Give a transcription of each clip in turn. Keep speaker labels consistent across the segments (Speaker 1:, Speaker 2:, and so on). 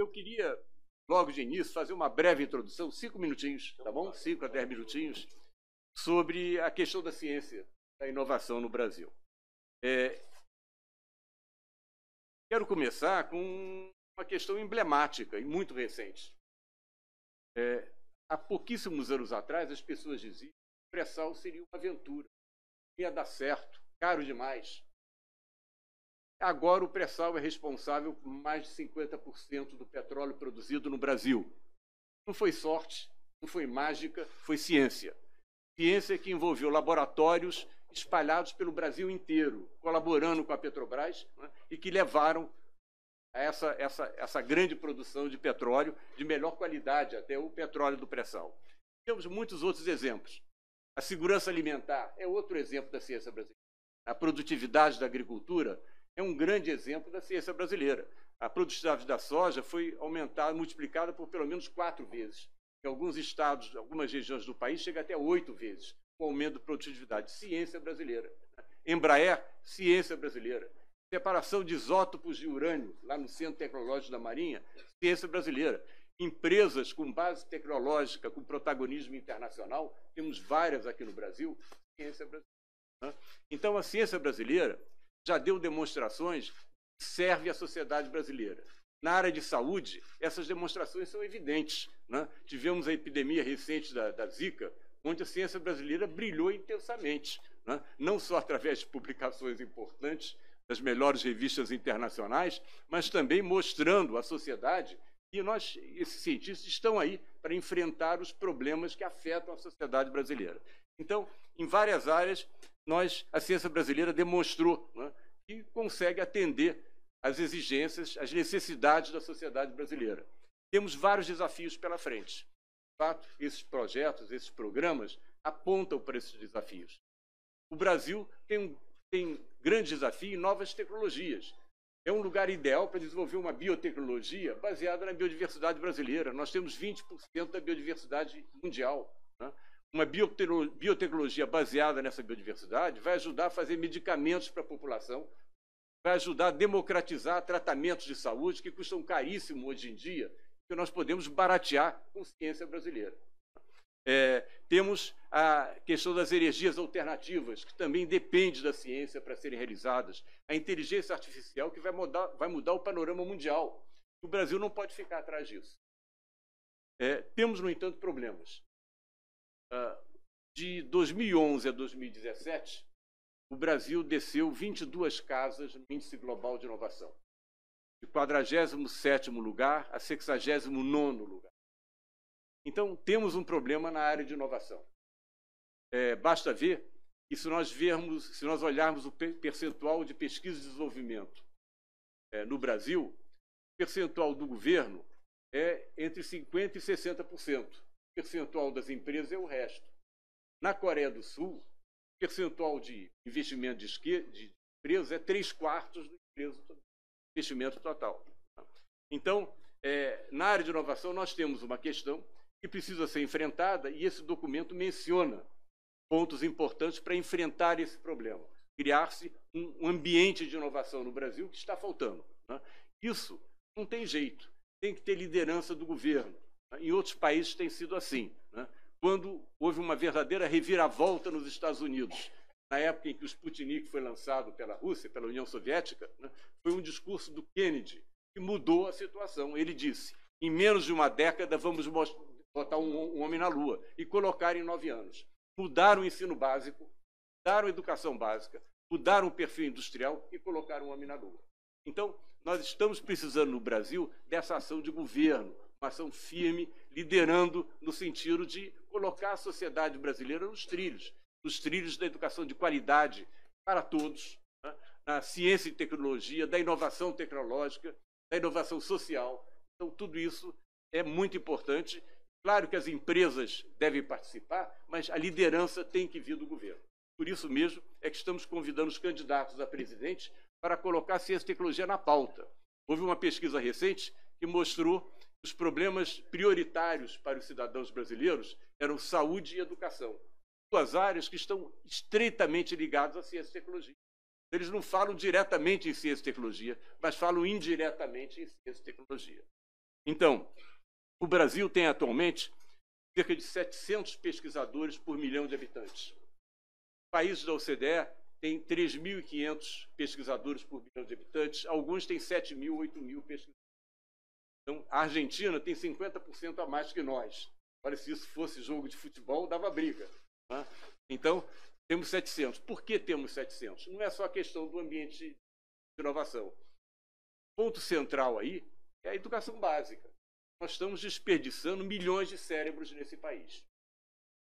Speaker 1: eu queria, logo de início, fazer uma breve introdução, 5 minutinhos, tá bom? 5 a 10 minutinhos, sobre a questão da ciência, da inovação no Brasil. Quero começar com uma questão emblemática e muito recente. Há pouquíssimos anos atrás, as pessoas diziam que o pré-sal seria uma aventura, ia dar certo, caro demais. Agora o pré-sal é responsável por mais de 50% do petróleo produzido no Brasil. Não foi sorte, não foi mágica, foi ciência. Ciência que envolveu laboratórios espalhados pelo Brasil inteiro, colaborando com a Petrobras, né, e que levaram a essa grande produção de petróleo de melhor qualidade, até o petróleo do pré-sal. Temos muitos outros exemplos. A segurança alimentar é outro exemplo da ciência brasileira. A produtividade da agricultura é um grande exemplo da ciência brasileira. A produtividade da soja foi aumentada, multiplicada por pelo menos 4 vezes. Em alguns estados, algumas regiões do país, chega até 8 vezes o aumento de produtividade. Ciência brasileira. Embraer, ciência brasileira. Separação de isótopos de urânio, lá no Centro Tecnológico da Marinha, ciência brasileira. Empresas com base tecnológica, com protagonismo internacional, temos várias aqui no Brasil, ciência brasileira. Então, a ciência brasileira já deu demonstrações que servem à sociedade brasileira. Na área de saúde, essas demonstrações são evidentes, né? Tivemos a epidemia recente da Zika, onde a ciência brasileira brilhou intensamente, né? Não só através de publicações importantes das melhores revistas internacionais, mas também mostrando à sociedade que esses cientistas estão aí para enfrentar os problemas que afetam a sociedade brasileira. Então, em várias áreas, a ciência brasileira demonstrou, né, que consegue atender às exigências, às necessidades da sociedade brasileira. Temos vários desafios pela frente. De fato, esses projetos, esses programas apontam para esses desafios. O Brasil tem grande desafio em novas tecnologias. É um lugar ideal para desenvolver uma biotecnologia baseada na biodiversidade brasileira. Nós temos 20% da biodiversidade mundial, né? Uma biotecnologia baseada nessa biodiversidade vai ajudar a fazer medicamentos para a população, vai ajudar a democratizar tratamentos de saúde que custam caríssimo hoje em dia, que nós podemos baratear com ciência brasileira. Temos a questão das energias alternativas, que também depende da ciência para serem realizadas. A inteligência artificial, que vai mudar o panorama mundial. O Brasil não pode ficar atrás disso. Temos, no entanto, problemas. De 2011 a 2017, o Brasil desceu 22 casas no Índice Global de Inovação, de 47º lugar a 69º lugar. Então, temos um problema na área de inovação. Basta ver que, se nós olharmos o percentual de pesquisa e desenvolvimento no Brasil, o percentual do governo é entre 50% e 60%. O percentual das empresas é o resto. Na Coreia do Sul, o percentual de investimento de empresas é 3/4 do investimento total. Então, na área de inovação, nós temos uma questão que precisa ser enfrentada, e esse documento menciona pontos importantes para enfrentar esse problema. Criar-se um ambiente de inovação no Brasil que está faltando, né? Isso não tem jeito, tem que ter liderança do governo. Em outros países tem sido assim, né? Quando houve uma verdadeira reviravolta nos Estados Unidos, na época em que o Sputnik foi lançado pela Rússia, pela União Soviética, né, foi um discurso do Kennedy que mudou a situação. Ele disse: em menos de uma década vamos botar um homem na Lua, e colocar em 9 anos. Mudaram o ensino básico, mudaram a educação básica, mudaram o perfil industrial e colocaram um homem na Lua. Então, nós estamos precisando no Brasil dessa ação de governo, uma ação firme, liderando no sentido de colocar a sociedade brasileira nos trilhos da educação de qualidade para todos, né? Na ciência e tecnologia, da inovação tecnológica, da inovação social. Então, tudo isso é muito importante. Claro que as empresas devem participar, mas a liderança tem que vir do governo. Por isso mesmo é que estamos convidando os candidatos a presidente para colocar a ciência e tecnologia na pauta. Houve uma pesquisa recente que mostrou que os problemas prioritários para os cidadãos brasileiros eram saúde e educação. 2 áreas que estão estreitamente ligadas à ciência e tecnologia. Eles não falam diretamente em ciência e tecnologia, mas falam indiretamente em ciência e tecnologia. Então, o Brasil tem atualmente cerca de 700 pesquisadores por milhão de habitantes. Países da OCDE têm 3.500 pesquisadores por milhão de habitantes, alguns têm 7.000, 8.000 pesquisadores. Então, a Argentina tem 50% a mais que nós. Olha, se isso fosse jogo de futebol, dava briga, né? Então, temos 700. Por que temos 700? Não é só a questão do ambiente de inovação. O ponto central aí é a educação básica. Nós estamos desperdiçando milhões de cérebros nesse país.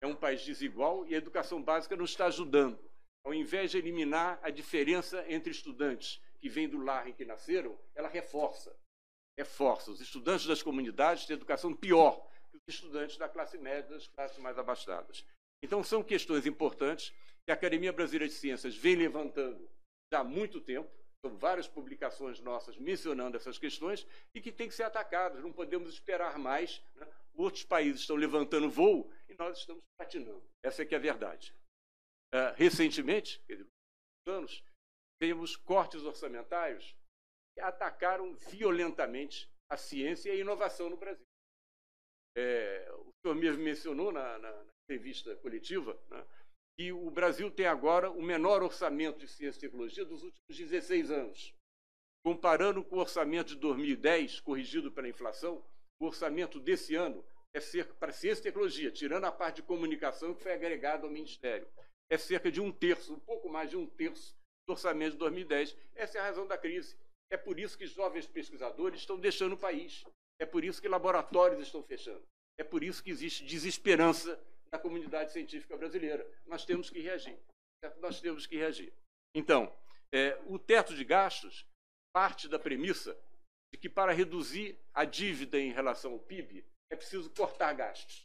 Speaker 1: É um país desigual e a educação básica não está ajudando. Ao invés de eliminar a diferença entre estudantes que vêm do lar em que nasceram, ela reforça. Os estudantes das comunidades têm educação pior que os estudantes da classe média, das classes mais abastadas. Então, são questões importantes que a Academia Brasileira de Ciências vem levantando já há muito tempo. São várias publicações nossas mencionando essas questões e que têm que ser atacadas. Não podemos esperar mais, né? Outros países estão levantando voo e nós estamos patinando. Essa é que é a verdade. Recentemente, anos, temos cortes orçamentários que atacaram violentamente a ciência e a inovação no Brasil. O senhor mesmo mencionou na entrevista coletiva, né, que o Brasil tem agora o menor orçamento de ciência e tecnologia dos últimos 16 anos. Comparando com o orçamento de 2010, corrigido pela inflação, o orçamento desse ano é cerca, para ciência e tecnologia, tirando a parte de comunicação que foi agregada ao Ministério, é cerca de 1/3, um pouco mais de 1/3 do orçamento de 2010. Essa é a razão da crise. É por isso que jovens pesquisadores estão deixando o país. É por isso que laboratórios estão fechando. É por isso que existe desesperança na comunidade científica brasileira. Nós temos que reagir. Nós temos que reagir. Então, o teto de gastos parte da premissa de que para reduzir a dívida em relação ao PIB é preciso cortar gastos.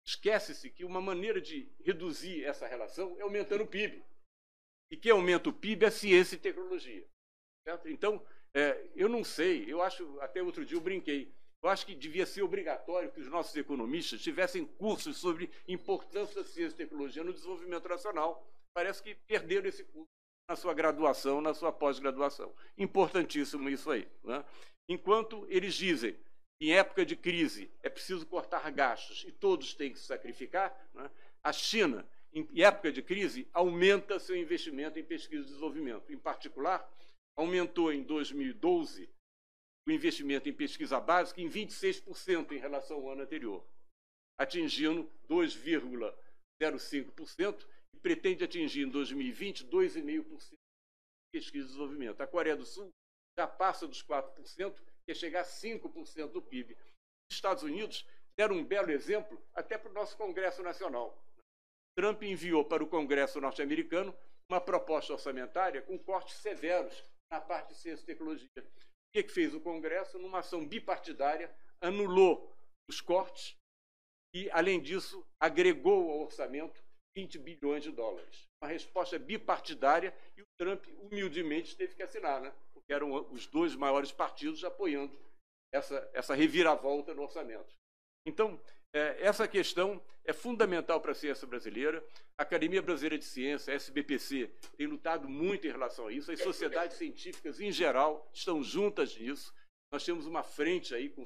Speaker 1: Esquece-se que uma maneira de reduzir essa relação é aumentando o PIB. E quem aumenta o PIB é ciência e tecnologia. Certo? Então, eu não sei, eu acho, até outro dia eu brinquei, eu acho que devia ser obrigatório que os nossos economistas tivessem cursos sobre importância da ciência e tecnologia no desenvolvimento nacional. Parece que perderam esse curso na sua graduação, na sua pós-graduação. Importantíssimo isso aí, né? Enquanto eles dizem que em época de crise é preciso cortar gastos e todos têm que se sacrificar, né? A China, em época de crise, aumenta seu investimento em pesquisa e desenvolvimento. Em particular, aumentou em 2012 o investimento em pesquisa básica em 26% em relação ao ano anterior, atingindo 2,05% e pretende atingir em 2020 2,5% de pesquisa e desenvolvimento. A Coreia do Sul já passa dos 4%, quer chegar a 5% do PIB. Os Estados Unidos deram um belo exemplo até para o nosso Congresso Nacional. Trump enviou para o Congresso norte-americano uma proposta orçamentária com cortes severos na parte de ciência e tecnologia. O que fez o Congresso? Numa ação bipartidária, anulou os cortes e, além disso, agregou ao orçamento 20 bilhões de dólares. Uma resposta bipartidária e o Trump, humildemente, teve que assinar, né? Porque eram os dois maiores partidos apoiando essa reviravolta no orçamento. Então, essa questão é fundamental para a ciência brasileira. A Academia Brasileira de Ciência, a SBPC, tem lutado muito em relação a isso. As sociedades científicas, em geral, estão juntas nisso. Nós temos uma frente aí com o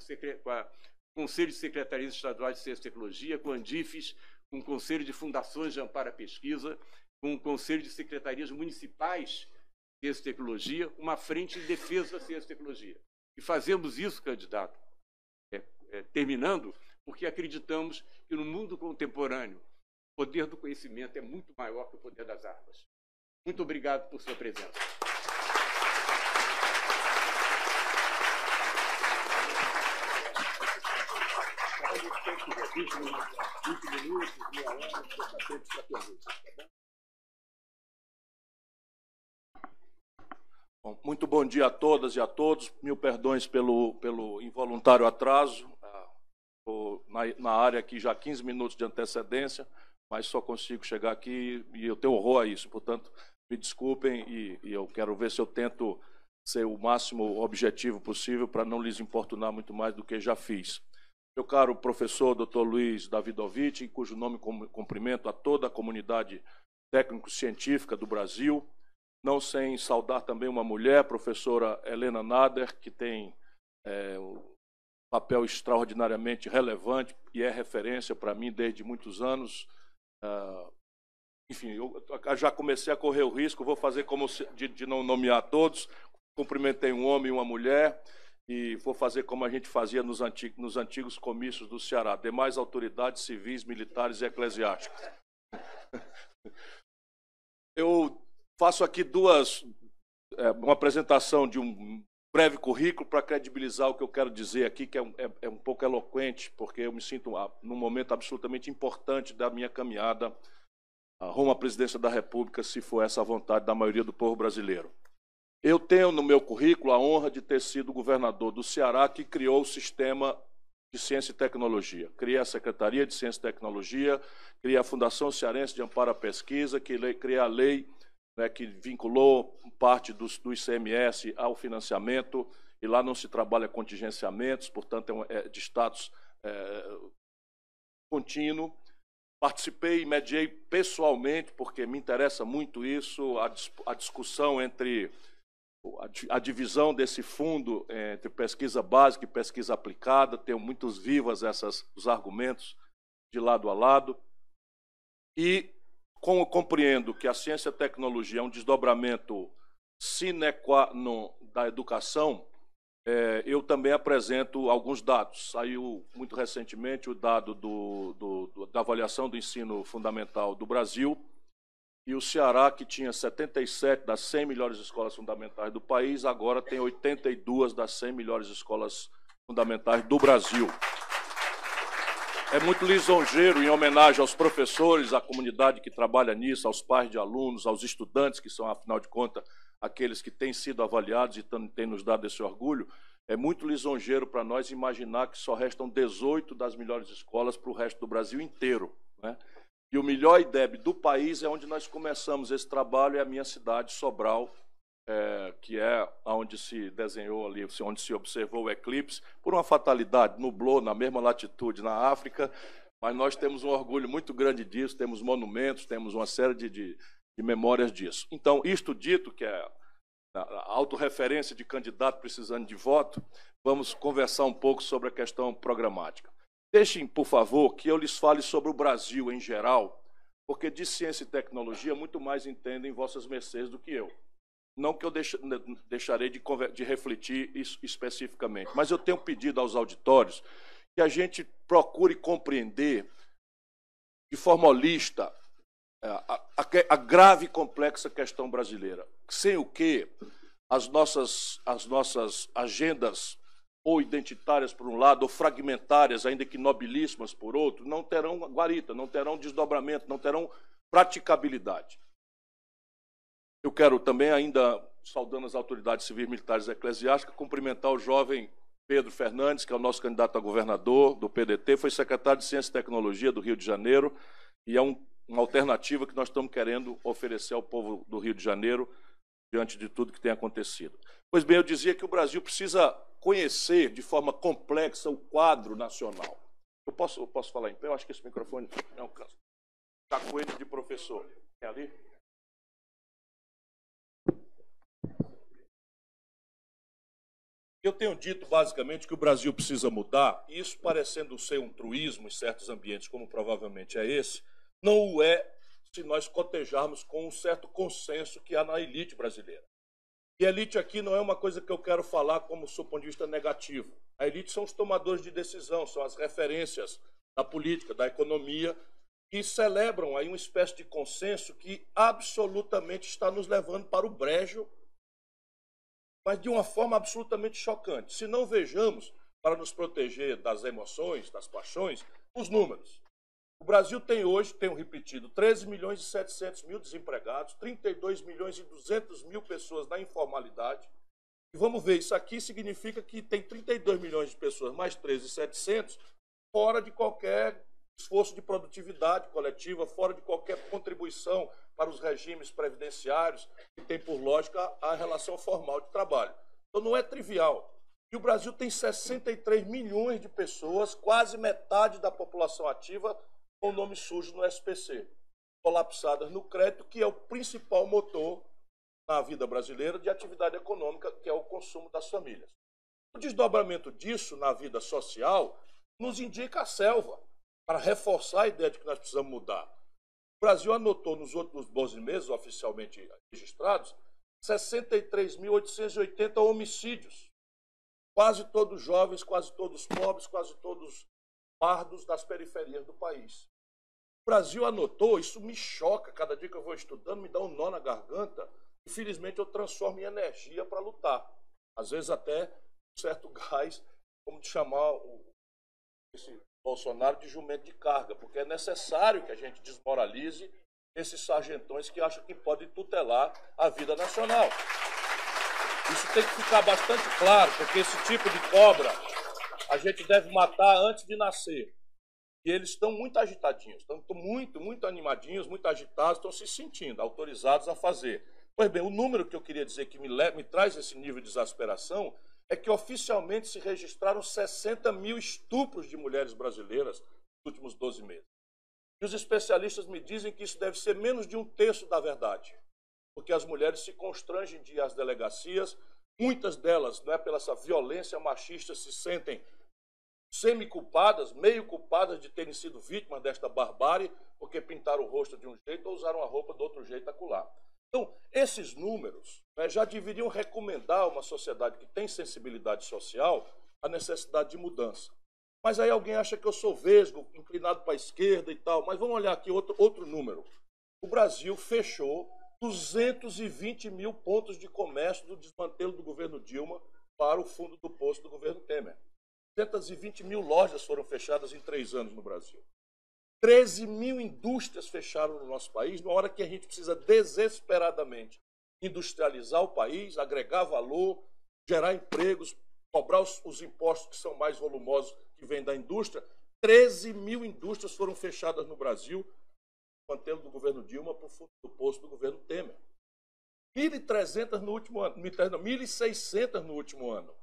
Speaker 1: Conselho de Secretarias Estaduais de Ciência e Tecnologia, com a Andifes, com o Conselho de Fundações de Amparo à Pesquisa, com o Conselho de Secretarias Municipais de Ciência e Tecnologia, uma frente em defesa da ciência e tecnologia. E fazemos isso, candidato, terminando, porque acreditamos que no mundo contemporâneo o poder do conhecimento é muito maior que o poder das armas. Muito obrigado por sua presença.
Speaker 2: Bom, muito bom dia a todas e a todos. Mil perdões pelo involuntário atraso. Estou na área aqui já há 15 minutos de antecedência, mas só consigo chegar aqui e eu tenho horror a isso. Portanto, me desculpem e eu quero ver se eu tento ser o máximo objetivo possível para não lhes importunar muito mais do que já fiz. Meu caro professor Dr. Luiz Davidovich, em cujo nome cumprimento a toda a comunidade técnico-científica do Brasil, não sem saudar também uma mulher, professora Helena Nader, que tem papel extraordinariamente relevante e é referência para mim desde muitos anos. Enfim, eu já comecei a correr o risco, vou fazer como de não nomear todos. Cumprimentei um homem e uma mulher e vou fazer como a gente fazia nos antigos comícios do Ceará, demais autoridades civis, militares e eclesiásticas. Eu faço aqui uma apresentação de um breve currículo para credibilizar o que eu quero dizer aqui, que é um pouco eloquente, porque eu me sinto num momento absolutamente importante da minha caminhada rumo à presidência da República, se for essa a vontade da maioria do povo brasileiro. Eu tenho no meu currículo a honra de ter sido governador do Ceará que criou o sistema de Ciência e Tecnologia. Criei a Secretaria de Ciência e Tecnologia, criei a Fundação Cearense de Amparo à Pesquisa, criei a lei, né, que vinculou parte do ICMS ao financiamento, e lá não se trabalha contingenciamentos, portanto é de status contínuo. Participei e mediei pessoalmente, porque me interessa muito isso, a discussão entre a divisão desse fundo entre pesquisa básica e pesquisa aplicada. Tenho muitos vivas os argumentos de lado a lado. E como compreendo que a ciência e a tecnologia é um desdobramento sine qua non da educação, eu também apresento alguns dados. Saiu muito recentemente o dado da avaliação do ensino fundamental do Brasil, e o Ceará, que tinha 77 das 100 melhores escolas fundamentais do país, agora tem 82 das 100 melhores escolas fundamentais do Brasil. É muito lisonjeiro, em homenagem aos professores, à comunidade que trabalha nisso, aos pais de alunos, aos estudantes, que são, afinal de contas, aqueles que têm sido avaliados e têm nos dado esse orgulho. É muito lisonjeiro para nós imaginar que só restam 18 das melhores escolas para o resto do Brasil inteiro, né? E o melhor IDEB do país é onde nós começamos esse trabalho, é a minha cidade, Sobral, que é onde se desenhou ali, onde se observou o eclipse. Por uma fatalidade, nublou na mesma latitude na África, mas nós temos um orgulho muito grande disso, temos monumentos, temos uma série de memórias disso. Então, isto dito, que é a autorreferência de candidato precisando de voto, vamos conversar um pouco sobre a questão programática. Deixem, por favor, que eu lhes fale sobre o Brasil em geral, porque de ciência e tecnologia muito mais entendem vossas mercês do que eu. Não que eu deixarei de refletir isso especificamente, mas eu tenho pedido aos auditórios que a gente procure compreender de forma holista a grave e complexa questão brasileira, sem o que as nossas agendas ou identitárias por um lado, ou fragmentárias, ainda que nobilíssimas por outro, não terão guarita, não terão desdobramento, não terão praticabilidade. Eu quero também, ainda saudando as autoridades civis, militares e eclesiásticas, cumprimentar o jovem Pedro Fernandes, que é o nosso candidato a governador do PDT, foi secretário de Ciência e Tecnologia do Rio de Janeiro, e é uma alternativa que nós estamos querendo oferecer ao povo do Rio de Janeiro diante de tudo que tem acontecido. Pois bem, eu dizia que o Brasil precisa conhecer de forma complexa o quadro nacional. Eu posso falar em pé? Eu acho que esse microfone é um caso. Está com ele de professor. É ali? Eu tenho dito, basicamente, que o Brasil precisa mudar, e isso parecendo ser um truísmo em certos ambientes, como provavelmente é esse, não o é se nós cotejarmos com um certo consenso que há na elite brasileira. E elite aqui não é uma coisa que eu quero falar como do ponto de vista negativo. A elite são os tomadores de decisão, são as referências da política, da economia, que celebram aí uma espécie de consenso que absolutamente está nos levando para o brejo, mas de uma forma absolutamente chocante. Se não vejamos, para nos proteger das emoções, das paixões, os números. O Brasil tem hoje, tenho repetido, 13 milhões e 700 mil desempregados, 32 milhões e 200 mil pessoas na informalidade. E vamos ver, isso aqui significa que tem 32 milhões de pessoas, mais 13.700, fora de qualquer esforço de produtividade coletiva, fora de qualquer contribuição para os regimes previdenciários, que tem por lógica a relação formal de trabalho. Então não é trivial. E o Brasil tem 63 milhões de pessoas, quase metade da população ativa, com nome sujo no SPC, colapsadas no crédito, que é o principal motor na vida brasileira de atividade econômica, que é o consumo das famílias. O desdobramento disso na vida social nos indica a selva, para reforçar a ideia de que nós precisamos mudar. O Brasil anotou nos outros 12 meses, oficialmente registrados, 63.880 homicídios. Quase todos jovens, quase todos pobres, quase todos pardos das periferias do país. O Brasil anotou, isso me choca, cada dia que eu vou estudando me dá um nó na garganta, e felizmente eu transformo em energia para lutar. Às vezes até um certo gás, como de chamar esse Bolsonaro de jumento de carga, porque é necessário que a gente desmoralize esses sargentões que acham que podem tutelar a vida nacional. Isso tem que ficar bastante claro, porque esse tipo de cobra a gente deve matar antes de nascer. E eles estão muito agitadinhos, estão muito animadinhos, muito agitados, estão se sentindo autorizados a fazer. Pois bem, o número que eu queria dizer que me traz esse nível de exasperação é que oficialmente se registraram 60 mil estupros de mulheres brasileiras nos últimos 12 meses. E os especialistas me dizem que isso deve ser menos de 1/3 da verdade, porque as mulheres se constrangem de ir às delegacias, muitas delas, não é, pela essa violência machista, se sentem semi-culpadas, meio culpadas de terem sido vítimas desta barbárie, porque pintaram o rosto de um jeito ou usaram a roupa de outro jeito acolá. Então, esses números, né, já deveriam recomendar a uma sociedade que tem sensibilidade social a necessidade de mudança. Mas aí alguém acha que eu sou vesgo, inclinado para a esquerda e tal. Mas vamos olhar aqui outro número. O Brasil fechou 220 mil pontos de comércio do desmantelo do governo Dilma para o fundo do poço do governo Temer. 220 mil lojas foram fechadas em 3 anos no Brasil. 13 mil indústrias fecharam no nosso país, na hora que a gente precisa desesperadamente industrializar o país, agregar valor, gerar empregos, cobrar os impostos que são mais volumosos que vêm da indústria. 13 mil indústrias foram fechadas no Brasil, mantendo do governo Dilma para o fundo do poço do governo Temer. 1.300 no último ano, 1.600 no último ano,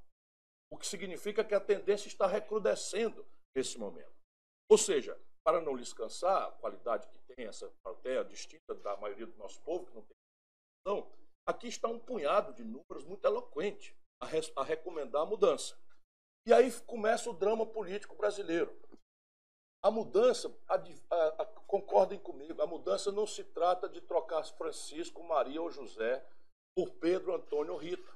Speaker 2: o que significa que a tendência está recrudescendo nesse momento. Ou seja, para não lhes cansar, a qualidade que tem essa plateia distinta da maioria do nosso povo, que não tem então, aqui está um punhado de números muito eloquente a recomendar a mudança. E aí começa o drama político brasileiro. A mudança, concordem comigo, a mudança não se trata de trocar Francisco, Maria ou José por Pedro, Antônio ou Rita.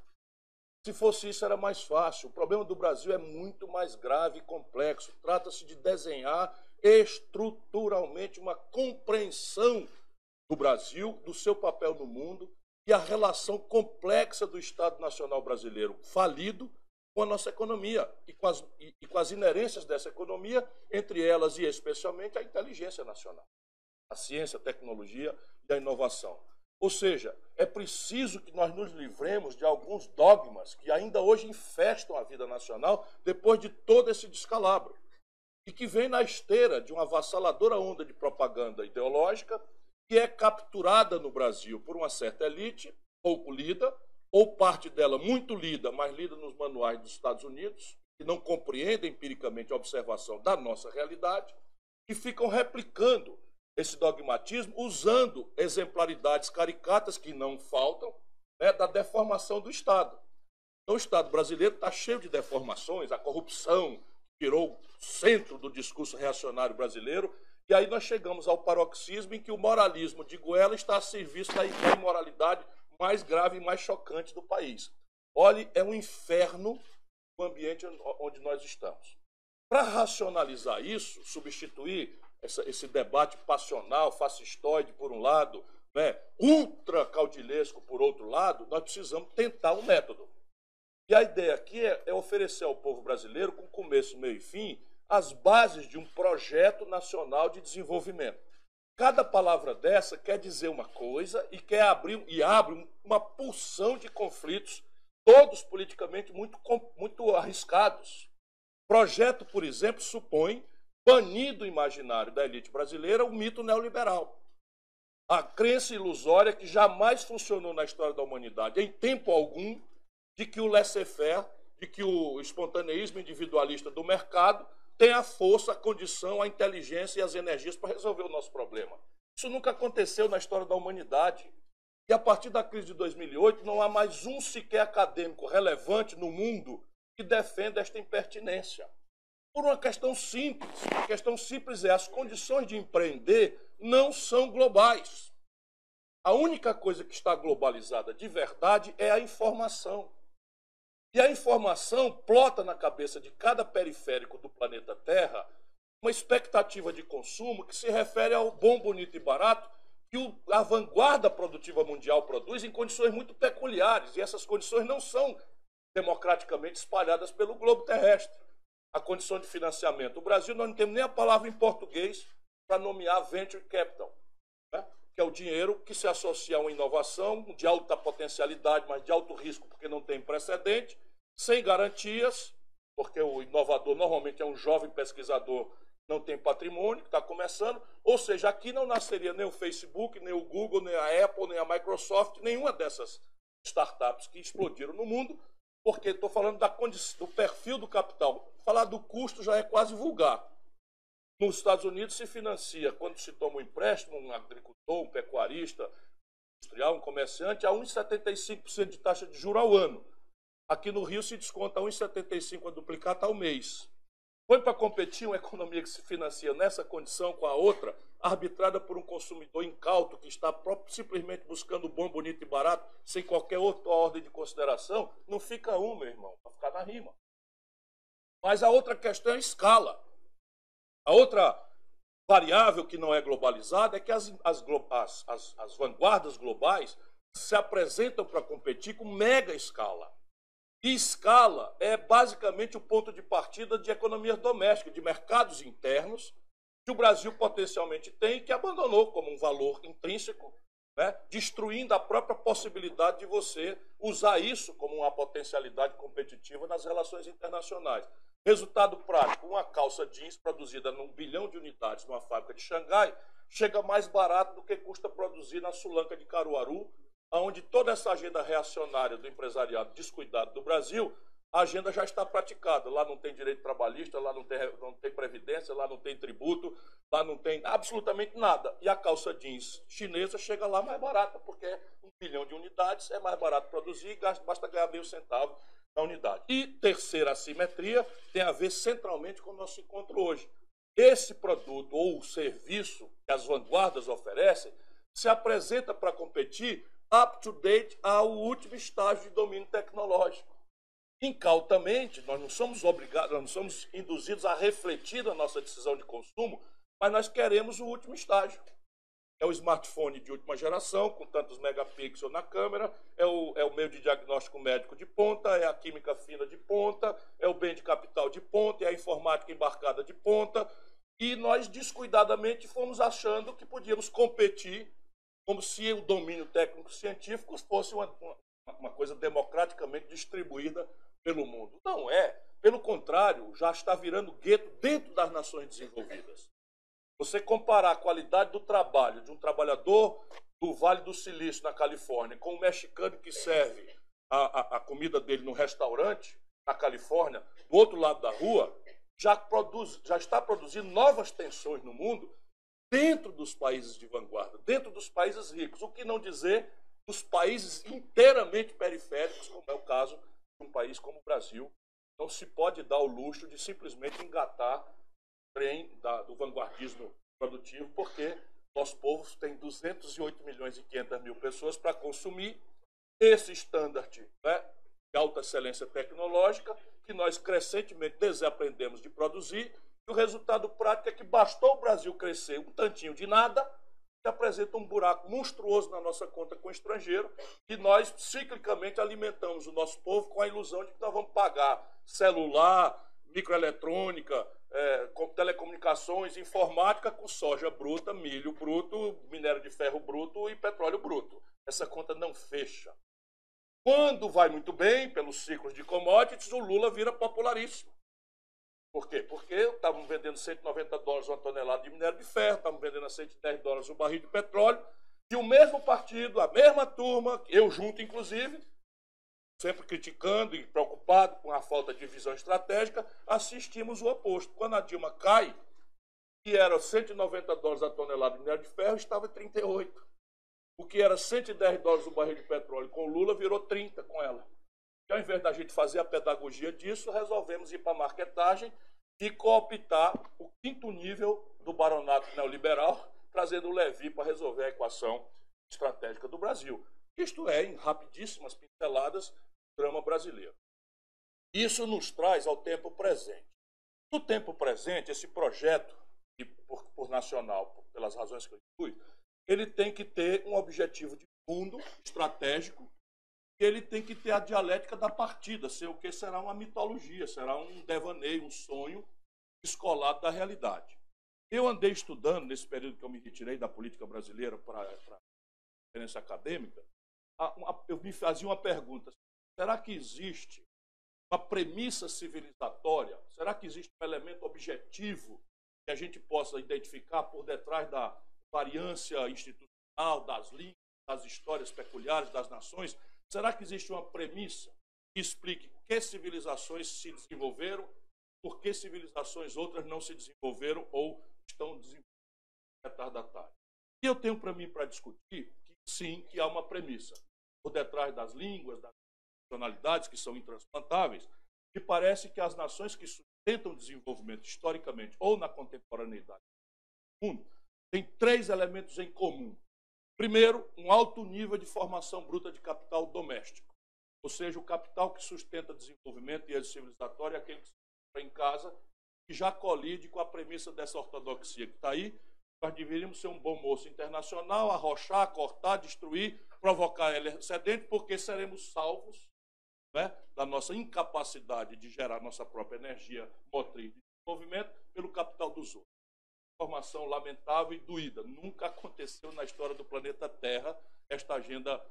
Speaker 2: Se fosse isso, era mais fácil. O problema do Brasil é muito mais grave e complexo. Trata-se de desenhar estruturalmente uma compreensão do Brasil, do seu papel no mundo e a relação complexa do Estado Nacional Brasileiro falido com a nossa economia e com as inerências dessa economia, entre elas e especialmente a inteligência nacional, a ciência, a tecnologia e a inovação. Ou seja, é preciso que nós nos livremos de alguns dogmas que ainda hoje infestam a vida nacional depois de todo esse descalabro e que vem na esteira de uma avassaladora onda de propaganda ideológica que é capturada no Brasil por uma certa elite, pouco lida, ou parte dela muito lida, mas lida nos manuais dos Estados Unidos, que não compreende empiricamente a observação da nossa realidade, e ficam replicando esse dogmatismo, usando exemplaridades caricatas que não faltam, né, da deformação do Estado. Então, o Estado brasileiro está cheio de deformações, a corrupção virou o centro do discurso reacionário brasileiro, e aí nós chegamos ao paroxismo em que o moralismo de goela está a serviço da imoralidade mais grave e mais chocante do país. Olhe, é um inferno o ambiente onde nós estamos. Para racionalizar isso, substituir esse debate passional, fascistoide por um lado, né, ultra caudilesco por outro lado, nós precisamos tentar um método. E a ideia aqui é oferecer ao povo brasileiro, com começo, meio e fim, as bases de um projeto nacional de desenvolvimento. Cada palavra dessa quer dizer uma coisa e abre uma porção de conflitos, todos politicamente muito arriscados. Projeto, por exemplo, supõe banir do imaginário da elite brasileira o mito neoliberal. A crença ilusória que jamais funcionou na história da humanidade, em tempo algum, de que o laissez-faire, de que o espontaneísmo individualista do mercado tem a força, a condição, a inteligência e as energias para resolver o nosso problema. Isso nunca aconteceu na história da humanidade. E a partir da crise de 2008, não há mais um sequer acadêmico relevante no mundo que defenda esta impertinência. Por uma questão simples. A questão simples é: as condições de empreender não são globais. A única coisa que está globalizada de verdade é a informação. E a informação plota na cabeça de cada periférico do planeta Terra uma expectativa de consumo que se refere ao bom, bonito e barato que a vanguarda produtiva mundial produz em condições muito peculiares. E essas condições não são democraticamente espalhadas pelo globo terrestre. A condição de financiamento. O Brasil, nós não temos nem a palavra em português para nomear venture capital, né? Que é o dinheiro que se associa a uma inovação de alta potencialidade, mas de alto risco, porque não tem precedente, sem garantias, porque o inovador normalmente é um jovem pesquisador que não tem patrimônio, que está começando. Ou seja, aqui não nasceria nem o Facebook, nem o Google, nem a Apple, nem a Microsoft, nenhuma dessas startups que explodiram no mundo, porque estou falando do perfil do capital. Falar do custo já é quase vulgar. Nos Estados Unidos se financia, quando se toma um empréstimo, um agricultor, um pecuarista, industrial, um comerciante, a 1,75% de taxa de juros ao ano. Aqui no Rio se desconta 1,75% a duplicata ao mês. Põe para competir uma economia que se financia nessa condição com a outra, arbitrada por um consumidor incauto que está simplesmente buscando bom, bonito e barato, sem qualquer outra ordem de consideração, não fica meu irmão, vai ficar na rima. Mas a outra questão é a escala. A outra variável que não é globalizada é que as vanguardas globais se apresentam para competir com mega escala. E escala é basicamente o ponto de partida de economias domésticas, de mercados internos, que o Brasil potencialmente tem e que abandonou como um valor intrínseco, né, destruindo a própria possibilidade de você usar isso como uma potencialidade competitiva nas relações internacionais. Resultado prático: uma calça jeans produzida num 1 bilhão de unidades numa fábrica de Xangai chega mais barato do que custa produzir na Sulanca de Caruaru, onde toda essa agenda reacionária do empresariado descuidado do Brasil, a agenda já está praticada. Lá não tem direito trabalhista, lá não tem previdência, lá não tem tributo, lá não tem absolutamente nada. E a calça jeans chinesa chega lá mais barata, porque 1 bilhão de unidades é mais barato produzir e basta ganhar meio centavo na unidade. E terceira assimetria tem a ver centralmente com o nosso encontro hoje. Esse produto ou serviço que as vanguardas oferecem se apresenta para competir up-to-date ao último estágio de domínio tecnológico. Incautamente, nós não somos obrigados, nós não somos induzidos a refletir na nossa decisão de consumo, mas nós queremos o último estágio. É o smartphone de última geração, com tantos megapixels na câmera, é o meio de diagnóstico médico de ponta, é a química fina de ponta, é o bem de capital de ponta, é a informática embarcada de ponta, e nós descuidadamente fomos achando que podíamos competir como se o domínio técnico-científico fosse uma coisa democraticamente distribuída pelo mundo. Não é. Pelo contrário, já está virando gueto dentro das nações desenvolvidas. Você comparar a qualidade do trabalho de um trabalhador do Vale do Silício, na Califórnia, com um mexicano que serve a comida dele no restaurante, na Califórnia, do outro lado da rua, já está produzindo novas tensões no mundo, dentro dos países de vanguarda, dentro dos países ricos, o que não dizer dos países inteiramente periféricos, como é o caso de um país como o Brasil. Não se pode dar o luxo de simplesmente engatar o trem do vanguardismo produtivo, porque nosso povo tem 208 milhões e 500 mil pessoas para consumir esse standard, né, de alta excelência tecnológica, que nós crescentemente desaprendemos de produzir. E o resultado prático é que bastou o Brasil crescer um tantinho de nada, que apresenta um buraco monstruoso na nossa conta com o estrangeiro, e nós ciclicamente alimentamos o nosso povo com a ilusão de que nós vamos pagar celular, microeletrônica, telecomunicações, informática com soja bruta, milho bruto, minério de ferro bruto e petróleo bruto. Essa conta não fecha. Quando vai muito bem, pelos ciclos de commodities, o Lula vira popularíssimo. Por quê? Porque estavam vendendo $190 uma tonelada de minério de ferro, estavam vendendo a $110 um barril de petróleo, e o mesmo partido, a mesma turma, eu junto inclusive, sempre criticando e preocupado com a falta de visão estratégica, assistimos o oposto. Quando a Dilma cai, que era $190 a tonelada de minério de ferro, estava em 38. O que era $110 o barril de petróleo com o Lula virou 30 com ela. E ao invés da gente fazer a pedagogia disso, resolvemos ir para a marketagem e cooptar o 5º nível do baronato neoliberal, trazendo o Levi para resolver a equação estratégica do Brasil. Isto é, em rapidíssimas pinceladas, o drama brasileiro. Isso nos traz ao tempo presente. No tempo presente, esse projeto, por nacional, pelas razões que eu fui, ele tem que ter um objetivo de fundo estratégico, e ele tem que ter a dialética da partida, ser o que será uma mitologia, será um devaneio, um sonho descolado da realidade. Eu andei estudando, nesse período que eu me retirei da política brasileira para a experiência acadêmica, eu me fazia uma pergunta: será que existe uma premissa civilizatória? Será que existe um elemento objetivo que a gente possa identificar por detrás da variância institucional, das línguas, das histórias peculiares das nações? Será que existe uma premissa que explique que civilizações se desenvolveram, por que civilizações outras não se desenvolveram ou estão desenvolvendo retardatárias? E eu tenho para mim para discutir que sim, que há uma premissa por detrás das línguas, das nacionalidades que são intransplantáveis, e parece que as nações que sustentam o desenvolvimento historicamente ou na contemporaneidade do mundo têm 3 elementos em comum. Primeiro, um alto nível de formação bruta de capital doméstico, ou seja, o capital que sustenta desenvolvimento e êxito civilizatório é aquele que se encontra em casa, que já colide com a premissa dessa ortodoxia que está aí. Nós deveríamos ser um bom moço internacional, arrochar, cortar, destruir, provocar excedente, porque seremos salvos, né, da nossa incapacidade de gerar nossa própria energia motriz de desenvolvimento pelo capital dos outros. Formação lamentável e doída. Nunca aconteceu na história do planeta Terra esta agenda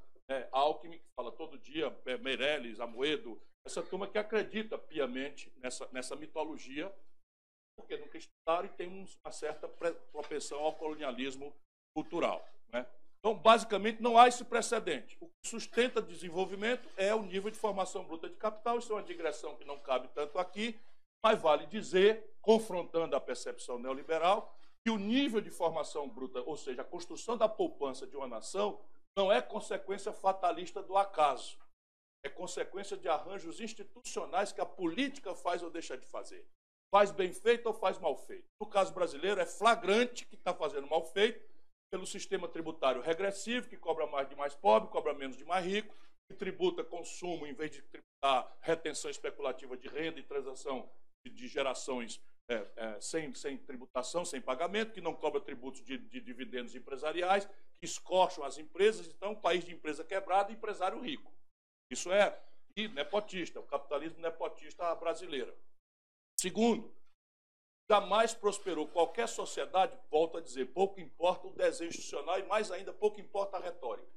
Speaker 2: Alckmin, que fala todo dia, Meirelles, Amoedo, essa turma que acredita piamente nessa mitologia, porque nunca estudaram e tem uma certa propensão ao colonialismo cultural, né? Então, basicamente, não há esse precedente. O que sustenta desenvolvimento é o nível de formação bruta de capital. Isso é uma digressão que não cabe tanto aqui, mas vale dizer, confrontando a percepção neoliberal, que o nível de formação bruta, ou seja, a construção da poupança de uma nação, não é consequência fatalista do acaso. É consequência de arranjos institucionais que a política faz ou deixa de fazer. Faz bem feito ou faz mal feito. No caso brasileiro, é flagrante que está fazendo mal feito pelo sistema tributário regressivo, que cobra mais de mais pobre, cobra menos de mais rico, que tributa consumo em vez de tributar retenção especulativa de renda e transação de gerações sem tributação, sem pagamento, que não cobra tributos de dividendos empresariais, que escorcham as empresas. Então, um país de empresa quebrada e empresário rico. Isso é nepotista, o capitalismo nepotista brasileiro. Segundo, jamais prosperou qualquer sociedade, volto a dizer, pouco importa o desenho institucional e, mais ainda, pouco importa a retórica.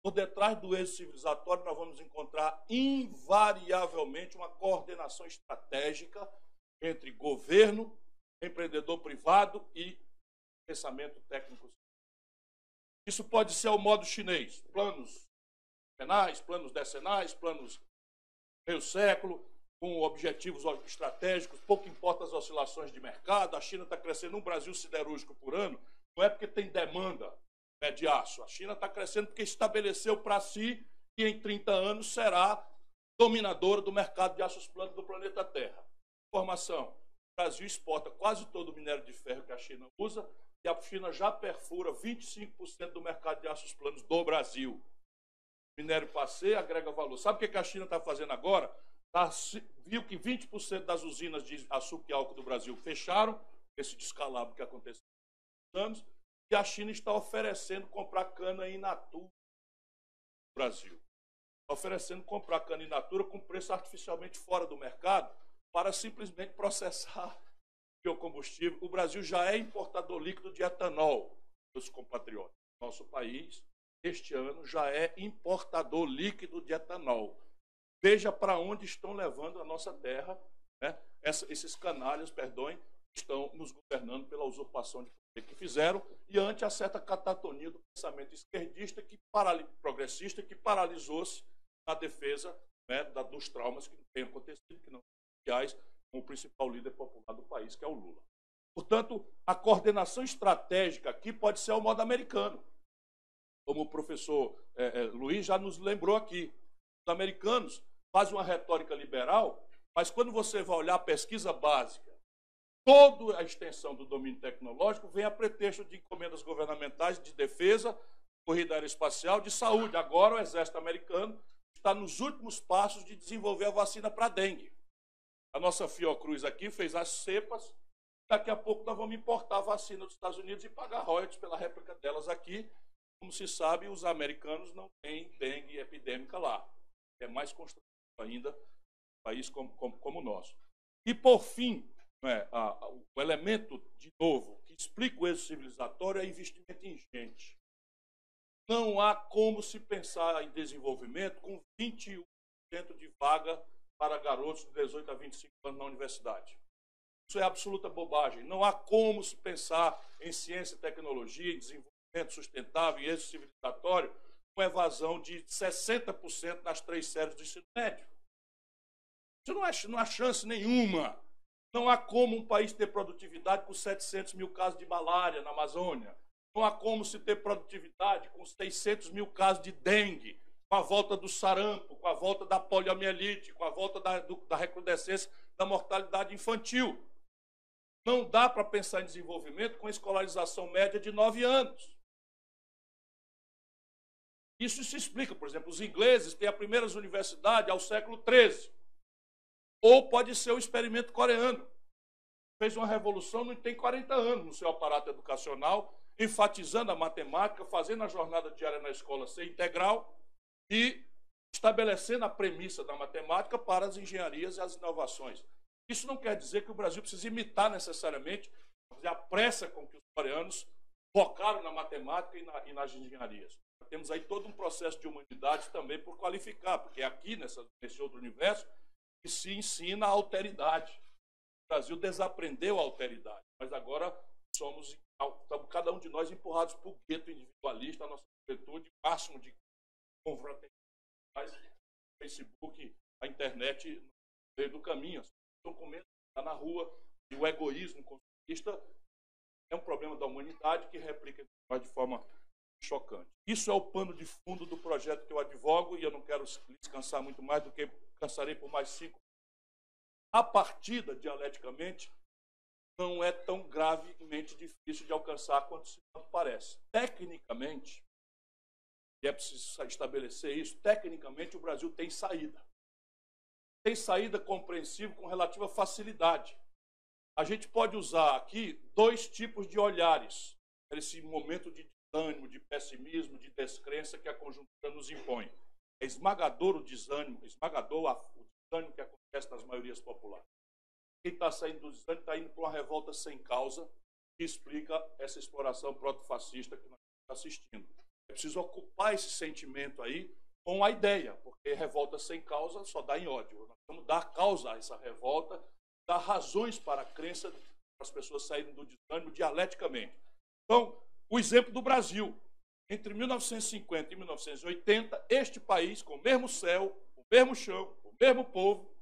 Speaker 2: Por detrás do êxito civilizatório, nós vamos encontrar invariavelmente uma coordenação estratégica entre governo, empreendedor privado e pensamento técnico. Isso pode ser ao modo chinês, planos penais, planos decenais, planos meio século, com objetivos estratégicos, pouco importa as oscilações de mercado. A China está crescendo um Brasil siderúrgico por ano, não é porque tem demanda de aço. A China está crescendo porque estabeleceu para si que em 30 anos será dominadora do mercado de aços planos do planeta Terra. Informação: o Brasil exporta quase todo o minério de ferro que a China usa e a China já perfura 25% do mercado de aços planos do Brasil. Minério passei, agrega valor. Sabe o que a China está fazendo agora? Viu que 20% das usinas de açúcar e álcool do Brasil fecharam, esse descalabro que aconteceu há anos, e a China está oferecendo comprar cana in natura no Brasil. Está oferecendo comprar cana in natura com preço artificialmente fora do mercado para simplesmente processar biocombustível. O Brasil já é importador líquido de etanol, meus compatriotas. Nosso país, este ano, já é importador líquido de etanol. Veja para onde estão levando a nossa terra, né? Esses canalhas, perdoem, estão nos governando pela usurpação de poder que fizeram e ante a certa catatonia do pensamento esquerdista, progressista, que paralisou-se na defesa, né, dos traumas que têm acontecido, que não são reais, com o principal líder popular do país, que é o Lula. Portanto, a coordenação estratégica aqui pode ser ao modo americano, como o professor Luiz já nos lembrou aqui. Os americanos faz uma retórica liberal, mas quando você vai olhar a pesquisa básica, toda a extensão do domínio tecnológico vem a pretexto de encomendas governamentais de defesa, corrida aeroespacial, de saúde. Agora o exército americano está nos últimos passos de desenvolver a vacina para dengue. A nossa Fiocruz aqui fez as cepas, daqui a pouco nós vamos importar a vacina dos Estados Unidos e pagar royalties pela réplica delas aqui. Como se sabe, os americanos não têm dengue epidêmica lá. É mais constrangedor ainda um país como o nosso. E, por fim, o elemento, de novo, que explica o êxito civilizatório é investimento em gente. Não há como se pensar em desenvolvimento com 21% de vaga para garotos de 18 a 25 anos na universidade. Isso é absoluta bobagem. Não há como se pensar em ciência e tecnologia, em desenvolvimento sustentável e êxito civilizatório com evasão de 60% nas 3 séries do ensino médio. Isso não há chance nenhuma. Não há como um país ter produtividade com 700 mil casos de malária na Amazônia. Não há como se ter produtividade com 600 mil casos de dengue, com a volta do sarampo, com a volta da poliomielite, com a volta da recrudescência da mortalidade infantil. Não dá para pensar em desenvolvimento com escolarização média de 9 anos. Isso se explica, por exemplo, os ingleses têm as primeiras universidades ao século XIII. Ou pode ser o experimento coreano. Fez uma revolução, não tem 40 anos no seu aparato educacional, enfatizando a matemática, fazendo a jornada diária na escola ser integral e estabelecendo a premissa da matemática para as engenharias e as inovações. Isso não quer dizer que o Brasil precisa imitar necessariamente a pressa com que os coreanos focaram na matemática e nas engenharias. Temos aí todo um processo de humanidade também por qualificar, porque é aqui, nesse outro universo, que se ensina a alteridade. O Brasil desaprendeu a alteridade, mas agora estamos cada um de nós empurrados para o gueto individualista, a nossa juventude, máximo de confraternidade, o Facebook, a internet no meio do caminho. Estão com medo de estar na rua, e o egoísmo consumista é um problema da humanidade que replica de forma chocante. Isso é o pano de fundo do projeto que eu advogo e eu não quero descansar muito mais do que cansarei por mais 5. A partida, dialeticamente, não é tão gravemente difícil de alcançar quanto se parece. Tecnicamente, e é preciso estabelecer isso, tecnicamente o Brasil tem saída. Tem saída compreensível com relativa facilidade. A gente pode usar aqui 2 tipos de olhares, nesse momento de desânimo, de pessimismo, de descrença que a conjuntura nos impõe. É esmagador o desânimo, o desânimo que acontece nas maiorias populares. Quem está saindo do desânimo está indo para uma revolta sem causa que explica essa exploração proto-fascista que nós estamos assistindo. É preciso ocupar esse sentimento aí com a ideia, porque revolta sem causa só dá em ódio. Nós vamos dar causa a essa revolta, dar razões para a crença para as pessoas saírem do desânimo dialeticamente. Então, o exemplo do Brasil. Entre 1950 e 1980, este país, com o mesmo céu, o mesmo chão, o mesmo povo,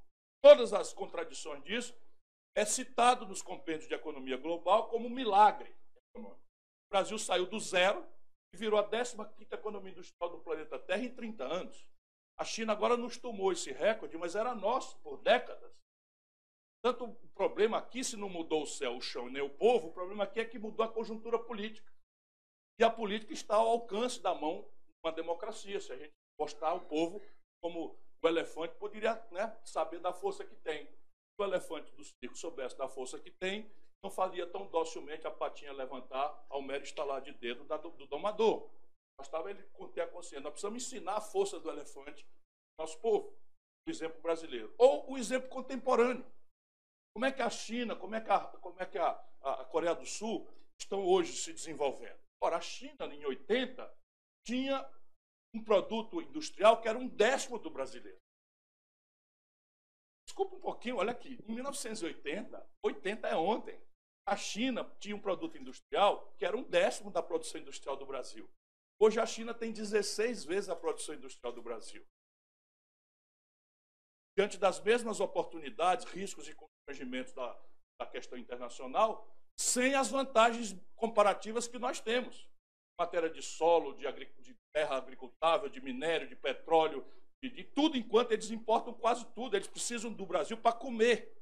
Speaker 2: todas as contradições disso, é citado nos compêndios de economia global como um milagre econômico. O Brasil saiu do zero e virou a 15ª economia industrial do planeta Terra em 30 anos. A China agora nos tomou esse recorde, mas era nosso por décadas. Tanto o problema aqui, se não mudou o céu, o chão e nem o povo, o problema aqui é que mudou a conjuntura política. E a política está ao alcance da mão de uma democracia. Se a gente mostrar o povo como o elefante, poderia saber da força que tem. Se o elefante do circo soubesse da força que tem, não faria tão docilmente a patinha levantar ao mero estalar de dedo do domador. Bastava ele ter a consciência. Nós precisamos ensinar a força do elefante ao nosso povo. O exemplo brasileiro. Ou o exemplo contemporâneo. Como é que a China, como é que a Coreia do Sul estão hoje se desenvolvendo? Ora, a China, em 80, tinha um produto industrial que era 1/10 do brasileiro. Desculpa um pouquinho, olha aqui. Em 1980, 80 é ontem, a China tinha um produto industrial que era 1/10 da produção industrial do Brasil. Hoje a China tem 16 vezes a produção industrial do Brasil. Diante das mesmas oportunidades, riscos e constrangimentos da questão internacional, sem as vantagens comparativas que nós temos. Em matéria de solo, de terra agricultável, de minério, de petróleo, de tudo, enquanto eles importam quase tudo. Eles precisam do Brasil para comer.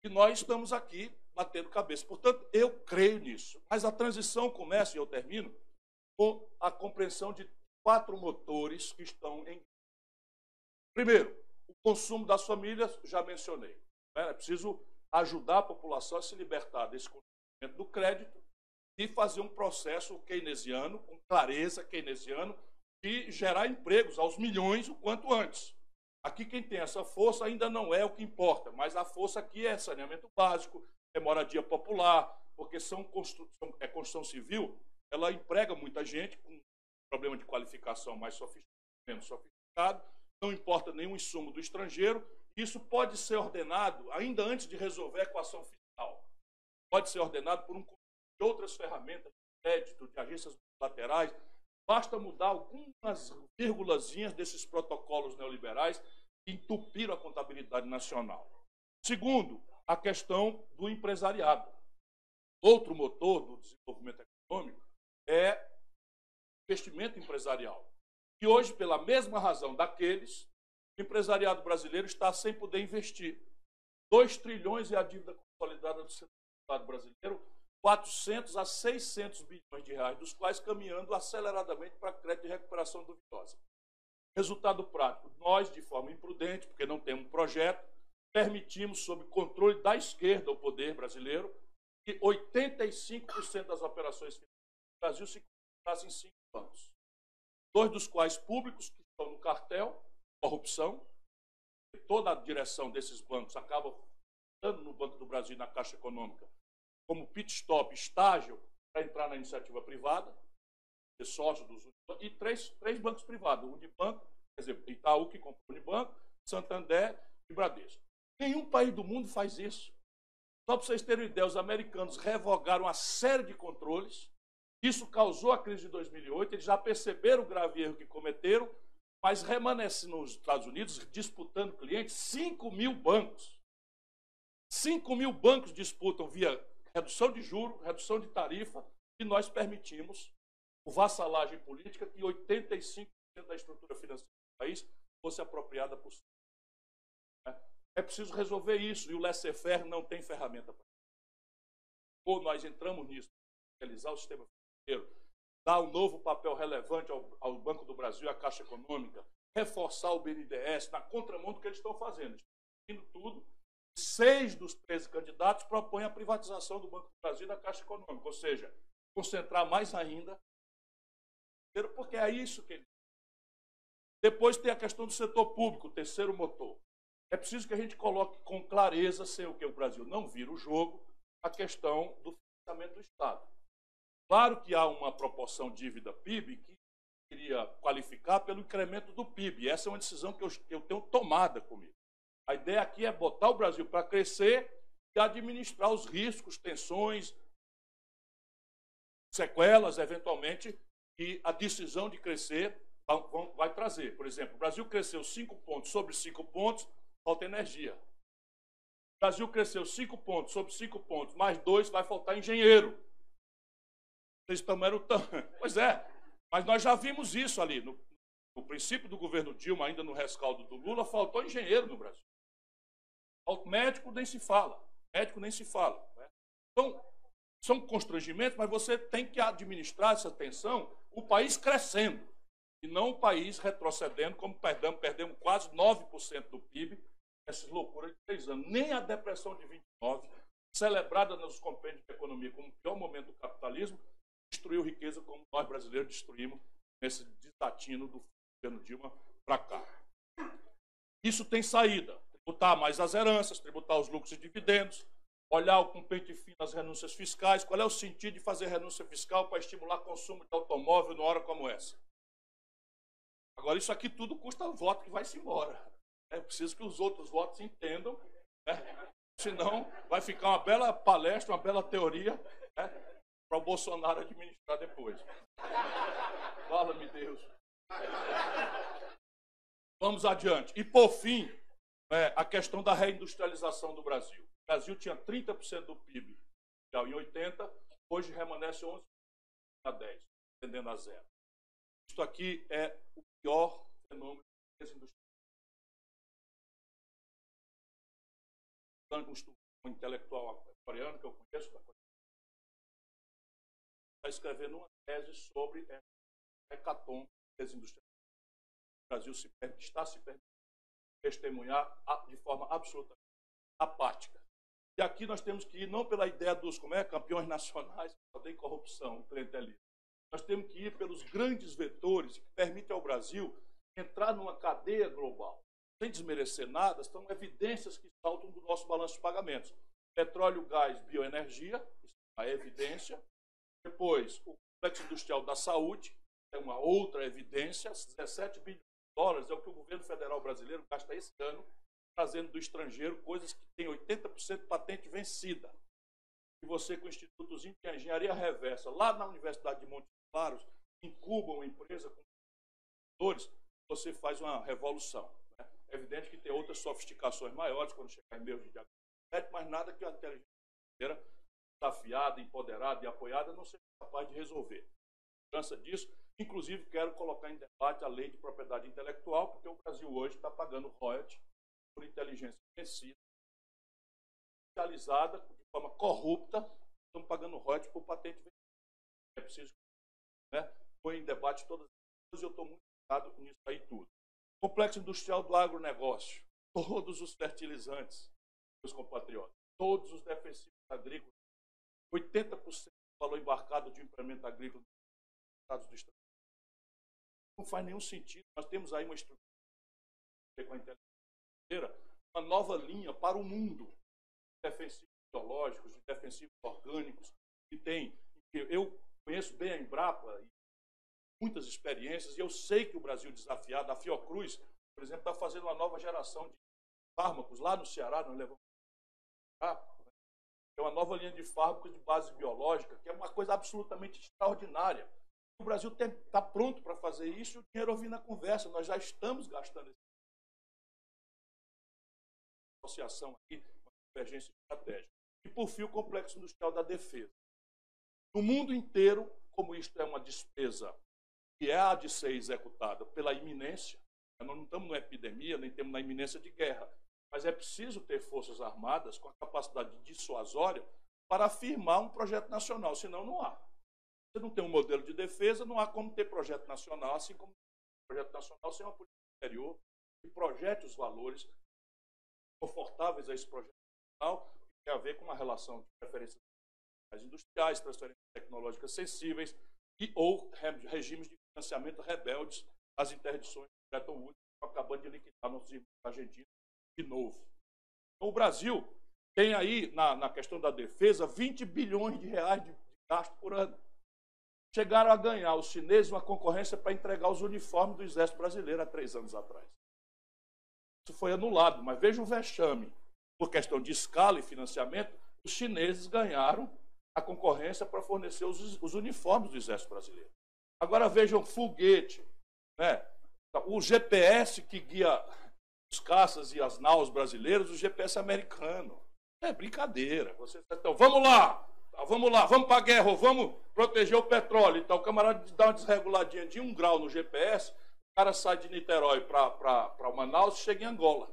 Speaker 2: E nós estamos aqui batendo cabeça. Portanto, eu creio nisso. Mas a transição começa, e eu termino, com a compreensão de 4 motores que estão em... Primeiro, o consumo das famílias, já mencionei. É preciso ajudar a população a se libertar desse conhecimento do crédito e fazer um processo keynesiano, com clareza keynesiano, de gerar empregos aos milhões o quanto antes. Aqui quem tem essa força ainda não é o que importa, mas a força aqui é saneamento básico, é moradia popular, porque é construção civil, ela emprega muita gente com problema de qualificação mais sofisticado, menos sofisticado, não importa nenhum insumo do estrangeiro. Isso pode ser ordenado, ainda antes de resolver a equação fiscal, pode ser ordenado por um conjunto de outras ferramentas de crédito, de agências laterais. Basta mudar algumas vírgulazinhas desses protocolos neoliberais que entupiram a contabilidade nacional. Segundo, a questão do empresariado. Outro motor do desenvolvimento econômico é o investimento empresarial. E hoje, pela mesma razão daqueles, o empresariado brasileiro está sem poder investir. 2 trilhões é a dívida consolidada do setor brasileiro, 400 a 600 bilhões de reais, dos quais caminhando aceleradamente para crédito de recuperação duvidosa. Resultado prático, nós, de forma imprudente, porque não temos projeto, permitimos, sob controle da esquerda, o poder brasileiro, que 85% das operações financeiras do Brasil se concentrassem em 5 bancos. 2 dos quais públicos, que estão no cartel, corrupção, e toda a direção desses bancos acaba estando no Banco do Brasil e na Caixa Econômica como pit stop, estágio, para entrar na iniciativa privada, ser sócio dos e 3 bancos privados, o Unibanco, quer dizer, Itaú que comprou o Unibanco, Santander e Bradesco. Nenhum país do mundo faz isso. Só para vocês terem uma ideia, os americanos revogaram uma série de controles, isso causou a crise de 2008, eles já perceberam o grave erro que cometeram, mas remanescem nos Estados Unidos, disputando clientes, 5.000 bancos. 5.000 bancos disputam via redução de juros, redução de tarifa, e nós permitimos o vassalagem política que 85% da estrutura financeira do país fosse apropriada por si. É preciso resolver isso, e o laissez-faire não tem ferramenta para isso. Ou nós entramos nisso, realizar o sistema financeiro, dar um novo papel relevante ao Banco do Brasil e à Caixa Econômica, reforçar o BNDES na contramão do que eles estão fazendo. Estão fazendo tudo. 6 dos 13 candidatos propõem a privatização do Banco do Brasil e da Caixa Econômica, ou seja, concentrar mais ainda, porque é isso que eles... Depois tem a questão do setor público, o terceiro motor. É preciso que a gente coloque com clareza, sem o que o Brasil não vira o jogo, a questão do financiamento do Estado. Claro que há uma proporção dívida-PIB que queria qualificar pelo incremento do PIB. Essa é uma decisão que eu tenho tomada comigo. A ideia aqui é botar o Brasil para crescer e administrar os riscos, tensões, sequelas, eventualmente, que a decisão de crescer vai trazer. Por exemplo, o Brasil cresceu 5 pontos sobre 5 pontos, falta energia. O Brasil cresceu 5 pontos sobre 5 pontos, mais 2, vai faltar engenheiro. Vocês tomaram tanto. Pois é, mas nós já vimos isso ali. No princípio do governo Dilma, ainda no rescaldo do Lula, faltou engenheiro no Brasil. Médico nem se fala. Médico nem se fala. Né? Então, são constrangimentos, mas você tem que administrar essa tensão, o país crescendo, e não o país retrocedendo, como perdemos quase 9% do PIB, essas loucuras de 3 anos. Nem a depressão de 29, celebrada nos compêndios de economia como o pior momento do capitalismo, destruiu riqueza como nós brasileiros destruímos nesse desatino do governo Dilma para cá. Isso tem saída. Tributar mais as heranças, tributar os lucros e dividendos, olhar com pente fino as renúncias fiscais. Qual é o sentido de fazer renúncia fiscal para estimular consumo de automóvel numa hora como essa? Agora, isso aqui tudo custa voto que vai-se embora. É preciso que os outros votos entendam, né? Senão vai ficar uma bela palestra, uma bela teoria, né? Para o Bolsonaro administrar depois. Fala-me Deus. Vamos adiante. E, por fim, a questão da reindustrialização do Brasil. O Brasil tinha 30% do PIB já em 80, hoje remanesce 11% a 10%, tendendo a zero. Isto aqui é o pior um intelectual coreano que eu conheço, está escrevendo uma tese sobre a hecatombe desindustrialização. O Brasil está se permitindo testemunhar de forma absolutamente apática. E aqui nós temos que ir não pela ideia dos campeões nacionais, que só tem corrupção, clientelismo. Nós temos que ir pelos grandes vetores que permitem ao Brasil entrar numa cadeia global. Sem desmerecer nada, são evidências que saltam do nosso balanço de pagamentos. Petróleo, gás, bioenergia, isso é uma evidência. Depois, o complexo industrial da saúde, é uma outra evidência. 17 bilhões de dólares é o que o governo federal brasileiro gasta esse ano, trazendo do estrangeiro coisas que têm 80% de patente vencida. E você, com o Institutozinho de Engenharia Reversa, lá na Universidade de Montes Claros, incuba uma empresa com computadores, você faz uma revolução. Né? É evidente que tem outras sofisticações maiores quando chegar em meios de diagnóstico, mas nada que a inteligência brasileira, desafiada, empoderada e apoiada, não seja capaz de resolver. Cansa disso. Inclusive, quero colocar em debate a lei de propriedade intelectual, porque o Brasil hoje está pagando royalties por inteligência vencida, realizada de forma corrupta, estamos pagando royalties por patente vencida. É preciso, né? Põe em debate todas as coisas e eu estou muito ligado nisso aí tudo. Complexo industrial do agronegócio, todos os fertilizantes, meus compatriotas, todos os defensivos agrícolas, 80% do valor embarcado de implemento agrícola dos Estados do Estado. Não faz nenhum sentido. Nós temos aí uma estrutura com a inteligência, uma nova linha para o mundo de defensivos biológicos, de defensivos orgânicos, que tem. Eu conheço bem a Embrapa e muitas experiências, e eu sei que o Brasil desafiado, a Fiocruz, por exemplo, está fazendo uma nova geração de fármacos lá no Ceará, nós levamos é uma nova linha de fármacos de base biológica, que é uma coisa absolutamente extraordinária. O Brasil está pronto para fazer isso e o dinheiro vem na conversa. Nós já estamos gastando essa associação aqui, uma convergência estratégica. E, por fim, o complexo industrial da defesa. No mundo inteiro, como isto é uma despesa que há de ser executada pela iminência, nós não estamos numa epidemia, nem temos na iminência de guerra, mas é preciso ter forças armadas com a capacidade dissuasória para afirmar um projeto nacional, senão não há. Você não tem um modelo de defesa, não há como ter projeto nacional, assim como projeto nacional sem uma política exterior que projete os valores confortáveis a esse projeto nacional, que tem a ver com uma relação de preferências industriais, transferências tecnológicas sensíveis ou regimes de financiamento rebeldes às interdições de Bretton Woods, acabando de liquidar nossos irmãos argentinos de novo. Então, o Brasil tem aí, na questão da defesa, 20 bilhões de reais de gasto por ano. Chegaram a ganhar os chineses uma concorrência para entregar os uniformes do Exército Brasileiro há 3 anos atrás. Isso foi anulado, mas veja o vexame. Por questão de escala e financiamento, os chineses ganharam a concorrência para fornecer os uniformes do Exército Brasileiro. Agora vejam foguete, né? O GPS que guia os caças e as naus brasileiros, o GPS americano. É brincadeira. Vocês estão, vamos lá, vamos para a guerra, vamos proteger o petróleo. Então, o camarada dá uma desreguladinha de 1 grau no GPS, o cara sai de Niterói para Manaus e chega em Angola.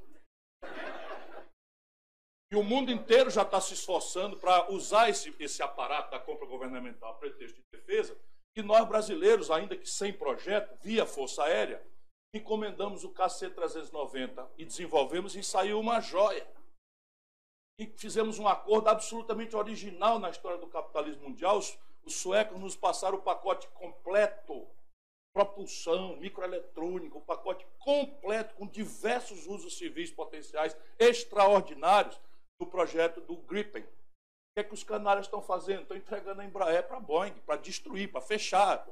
Speaker 2: E o mundo inteiro já está se esforçando para usar esse aparato da compra governamental a pretexto de defesa, e nós brasileiros, ainda que sem projeto, via Força Aérea, encomendamos o KC-390 e desenvolvemos e saiu uma joia. E fizemos um acordo absolutamente original na história do capitalismo mundial. Os suecos nos passaram o pacote completo, propulsão, microeletrônica, o pacote completo com diversos usos civis potenciais extraordinários do projeto do Gripen. O que é que os canários estão fazendo? Estão entregando a Embraer para a Boeing, para destruir, para fechar.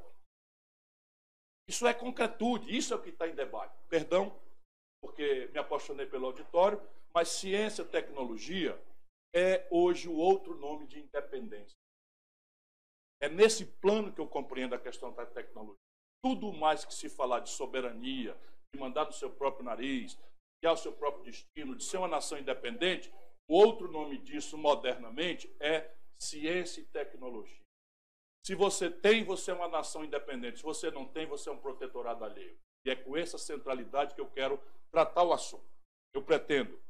Speaker 2: Isso é concretude, isso é o que está em debate. Perdão, porque me apaixonei pelo auditório, mas ciência e tecnologia é hoje o outro nome de independência. É nesse plano que eu compreendo a questão da tecnologia. Tudo mais que se falar de soberania, de mandar no seu próprio nariz, de criar o seu próprio destino, de ser uma nação independente, o outro nome disso, modernamente, é ciência e tecnologia. Se você tem, você é uma nação independente. Se você não tem, você é um protetorado alheio. E é com essa centralidade que eu quero tratar o assunto. Eu pretendo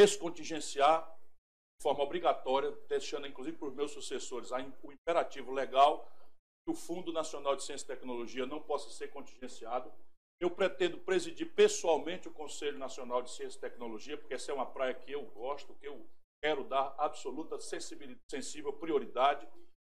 Speaker 2: descontingenciar de forma obrigatória, deixando inclusive para os meus sucessores o imperativo legal que o Fundo Nacional de Ciência e Tecnologia não possa ser contingenciado. Eu pretendo presidir pessoalmente o Conselho Nacional de Ciência e Tecnologia, porque essa é uma praia que eu gosto, que eu quero dar absoluta sensível prioridade.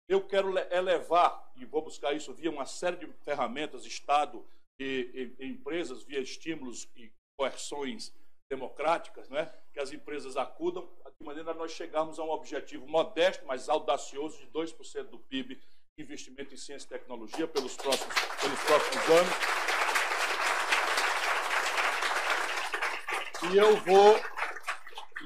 Speaker 2: Eu quero elevar, e vou buscar isso via uma série de ferramentas, Estado e empresas, via estímulos e coerções democráticas, né, que as empresas acudam, de maneira a nós chegarmos a um objetivo modesto, mas audacioso, de 2% do PIB de investimento em ciência e tecnologia pelos próximos anos. E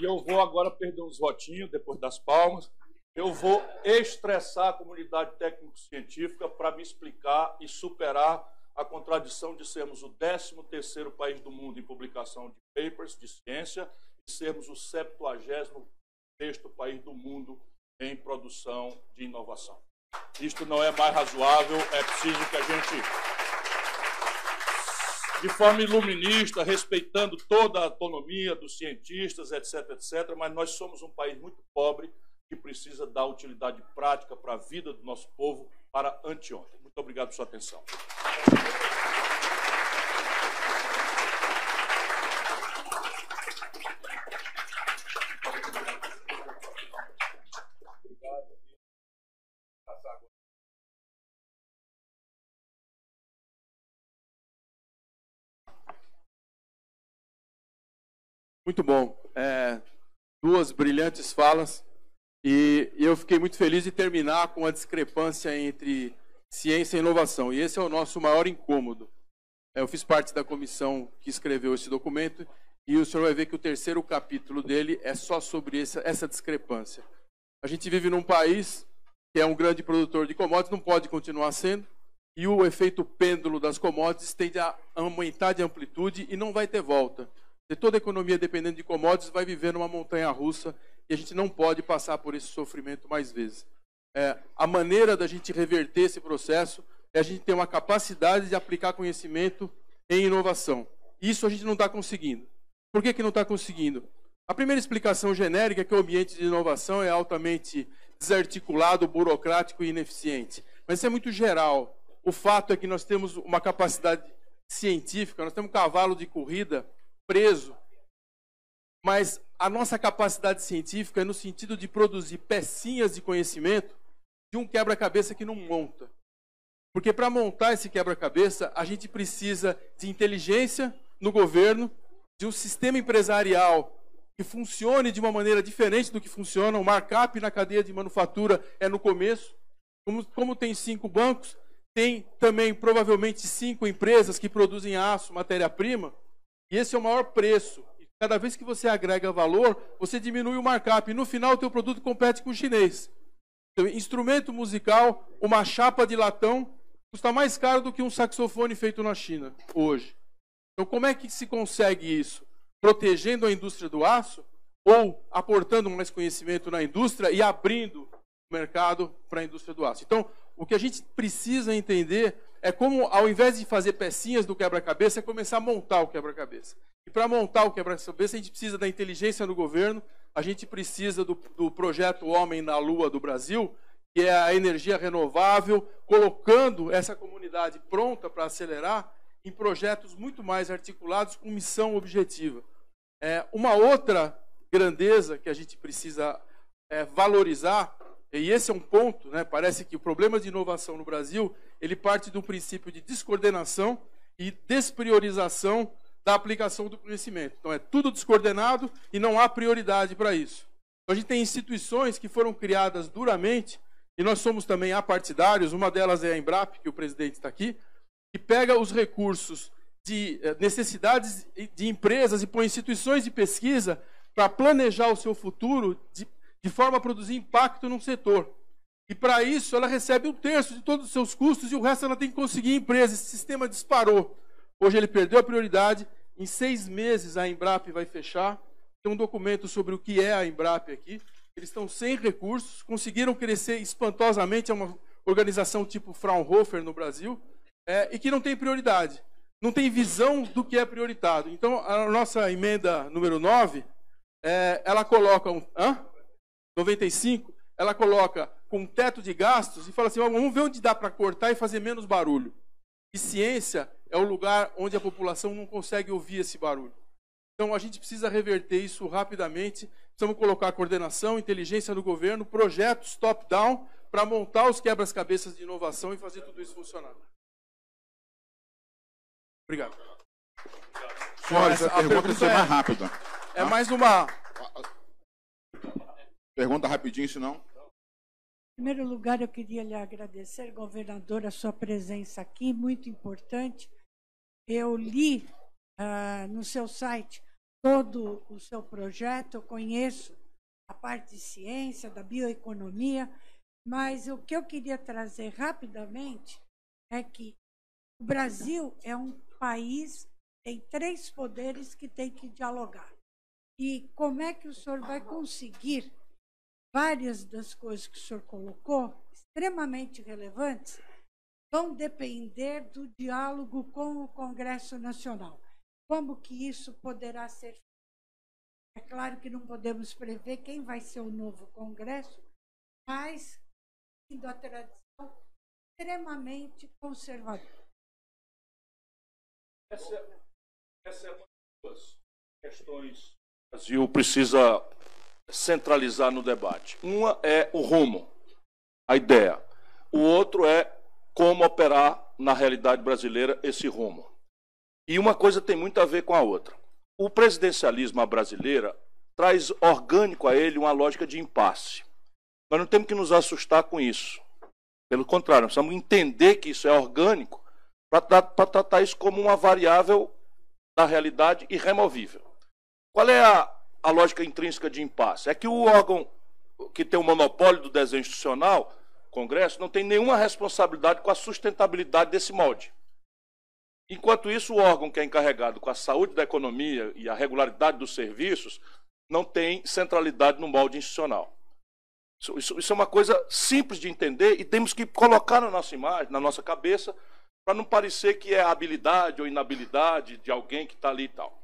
Speaker 2: eu vou agora perder uns votinhos, depois das palmas, eu vou estressar a comunidade técnico-científica para me explicar e superar a contradição de sermos o 13º país do mundo em publicação de papers de ciência e sermos o 70º país do mundo em produção de inovação. Isto não é mais razoável, é preciso que a gente, de forma iluminista, respeitando toda a autonomia dos cientistas, etc., etc., mas nós somos um país muito pobre que precisa dar utilidade prática para a vida do nosso povo para anteontem. Muito obrigado por sua atenção.
Speaker 3: Muito bom. Duas brilhantes falas. E eu fiquei muito feliz de terminar com a discrepância entre ciência e inovação. E esse é o nosso maior incômodo. Eu fiz parte da comissão que escreveu esse documento e o senhor vai ver que o 3º capítulo dele é só sobre essa discrepância. A gente vive num país que é um grande produtor de commodities, não pode continuar sendo, e o efeito pêndulo das commodities tende a aumentar de amplitude e não vai ter volta. E toda a economia dependendo de commodities vai viver numa montanha-russa e a gente não pode passar por esse sofrimento mais vezes. A maneira da gente reverter esse processo é a gente ter uma capacidade de aplicar conhecimento em inovação. Isso a gente não está conseguindo. Por que não está conseguindo? A primeira explicação genérica é que o ambiente de inovação é altamente desarticulado, burocrático e ineficiente. Mas isso é muito geral. O fato é que nós temos uma capacidade científica, nós temos um cavalo de corrida preso, mas a nossa capacidade científica é no sentido de produzir pecinhas de conhecimento de um quebra-cabeça que não monta. Porque para montar esse quebra-cabeça, a gente precisa de inteligência no governo, de um sistema empresarial que funcione de uma maneira diferente do que funciona. O markup na cadeia de manufatura é no começo. Como tem 5 bancos, tem também provavelmente 5 empresas que produzem aço, matéria-prima, e esse é o maior preço. E cada vez que você agrega valor, você diminui o markup. E no final, o teu produto compete com o chinês. Então, instrumento musical, uma chapa de latão, custa mais caro do que um saxofone feito na China, hoje. Então, como é que se consegue isso? Protegendo a indústria do aço ou aportando mais conhecimento na indústria e abrindo o mercado para a indústria do aço? Então, o que a gente precisa entender é como, ao invés de fazer pecinhas do quebra-cabeça, é começar a montar o quebra-cabeça. E para montar o quebra-cabeça, a gente precisa da inteligência no governo, a gente precisa do projeto Homem na Lua do Brasil, que é a energia renovável, colocando essa comunidade pronta para acelerar em projetos muito mais articulados com missão objetiva. Uma outra grandeza que a gente precisa valorizar, e esse é um ponto, né, parece que o problema de inovação no Brasil, ele parte do princípio de descoordenação e despriorização da aplicação do conhecimento. Então é tudo descoordenado e não há prioridade para isso. Então, a gente tem instituições que foram criadas duramente, e nós somos também apartidários, uma delas é a Embrapa, que o presidente está aqui, que pega os recursos de necessidades de empresas e põe instituições de pesquisa para planejar o seu futuro de forma a produzir impacto num setor. E para isso ela recebe 1/3 de todos os seus custos e o resto ela tem que conseguir empresa. Esse sistema disparou. Hoje ele perdeu a prioridade. Em 6 meses a Embrapa vai fechar. Tem um documento sobre o que é a Embrapa aqui. Eles estão sem recursos, conseguiram crescer espantosamente. É uma organização tipo Fraunhofer no Brasil, e que não tem prioridade. Não tem visão do que é prioritado. Então, a nossa emenda número 9, ela coloca 95, ela coloca com teto de gastos e fala assim, vamos ver onde dá para cortar e fazer menos barulho. E ciência é o lugar onde a população não consegue ouvir esse barulho. Então a gente precisa reverter isso rapidamente, precisamos colocar coordenação, inteligência no governo, projetos top-down para montar os quebra-cabeças de inovação e fazer tudo isso funcionar. Obrigado.
Speaker 4: Senhores, a pergunta tem que ser mais rápida.
Speaker 3: É mais uma...
Speaker 4: Pergunta rapidinho, senão...
Speaker 5: Em primeiro lugar, eu queria lhe agradecer, governador, a sua presença aqui, muito importante. Eu li no seu site todo o seu projeto, eu conheço a parte de ciência, da bioeconomia, mas o que eu queria trazer rapidamente é que o Brasil é um país, tem 3 poderes que tem que dialogar. E como é que o senhor vai conseguir várias das coisas que o senhor colocou, extremamente relevantes, vão depender do diálogo com o Congresso Nacional. Como que isso poderá ser feito? É claro que não podemos prever quem vai ser o novo Congresso, mas indo à tradição extremamente conservadora.
Speaker 2: Essa é uma das questões que o Brasil precisa centralizar no debate. Uma é o rumo, a ideia. O outro é como operar na realidade brasileira esse rumo. E uma coisa tem muito a ver com a outra. O presidencialismo à brasileira traz orgânico a ele uma lógica de impasse. Nós não temos que nos assustar com isso. Pelo contrário, nós precisamos entender que isso é orgânico para tratar isso como uma variável da realidade irremovível. Qual é a lógica intrínseca de impasse? É que o órgão que tem o monopólio do desenho institucional, o Congresso, não tem nenhuma responsabilidade com a sustentabilidade desse molde. Enquanto isso, o órgão que é encarregado com a saúde da economia e a regularidade dos serviços não tem centralidade no molde institucional. Isso é uma coisa simples de entender e temos que colocar na nossa imagem, na nossa cabeça, para não parecer que é a habilidade ou inabilidade de alguém que está ali e tal.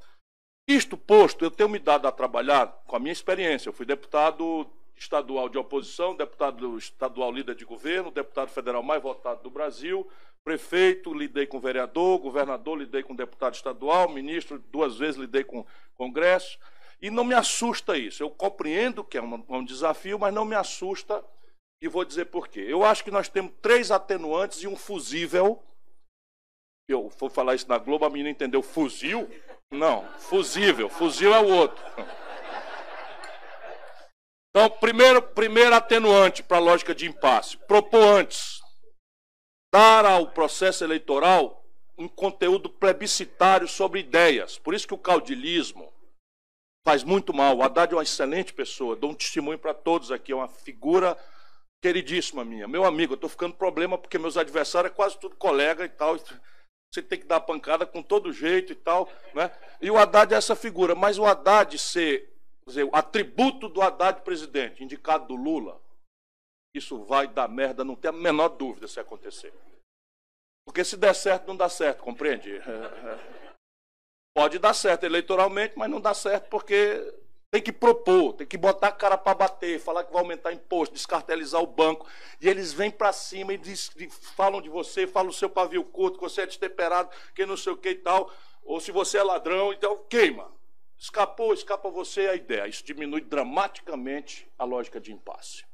Speaker 2: Isto posto, eu tenho me dado a trabalhar com a minha experiência. Eu fui deputado estadual de oposição, deputado estadual líder de governo, deputado federal mais votado do Brasil, prefeito, lidei com vereador, governador, lidei com deputado estadual, ministro, 2 vezes lidei com Congresso. E não me assusta isso. Eu compreendo que é um desafio, mas não me assusta e vou dizer por quê. Eu acho que nós temos 3 atenuantes e um fusível. Eu vou falar isso na Globo, a menina entendeu fuzil? Não, fusível. Fuzil é o outro. Então, primeiro atenuante para a lógica de impasse. Propor antes. Dar ao processo eleitoral um conteúdo plebiscitário sobre ideias. Por isso que o caudilismo faz muito mal. O Haddad é uma excelente pessoa. Dou um testemunho para todos aqui. É uma figura queridíssima minha. Meu amigo, eu estou ficando problema porque meus adversários é quase tudo colega e tal. Você tem que dar pancada com todo jeito e tal, né? E o Haddad é essa figura. Mas o Haddad ser, o atributo do Haddad presidente, indicado do Lula, isso vai dar merda, não tem a menor dúvida se acontecer. Porque se der certo, não dá certo, compreende? Pode dar certo eleitoralmente, mas não dá certo porque tem que propor, tem que botar a cara para bater, falar que vai aumentar imposto, descartelizar o banco. E eles vêm para cima e falam de você, falam o seu pavio curto, que você é destemperado, que não sei o que e tal. Ou se você é ladrão, então queima. Escapa você a ideia. Isso diminui dramaticamente a lógica de impasse.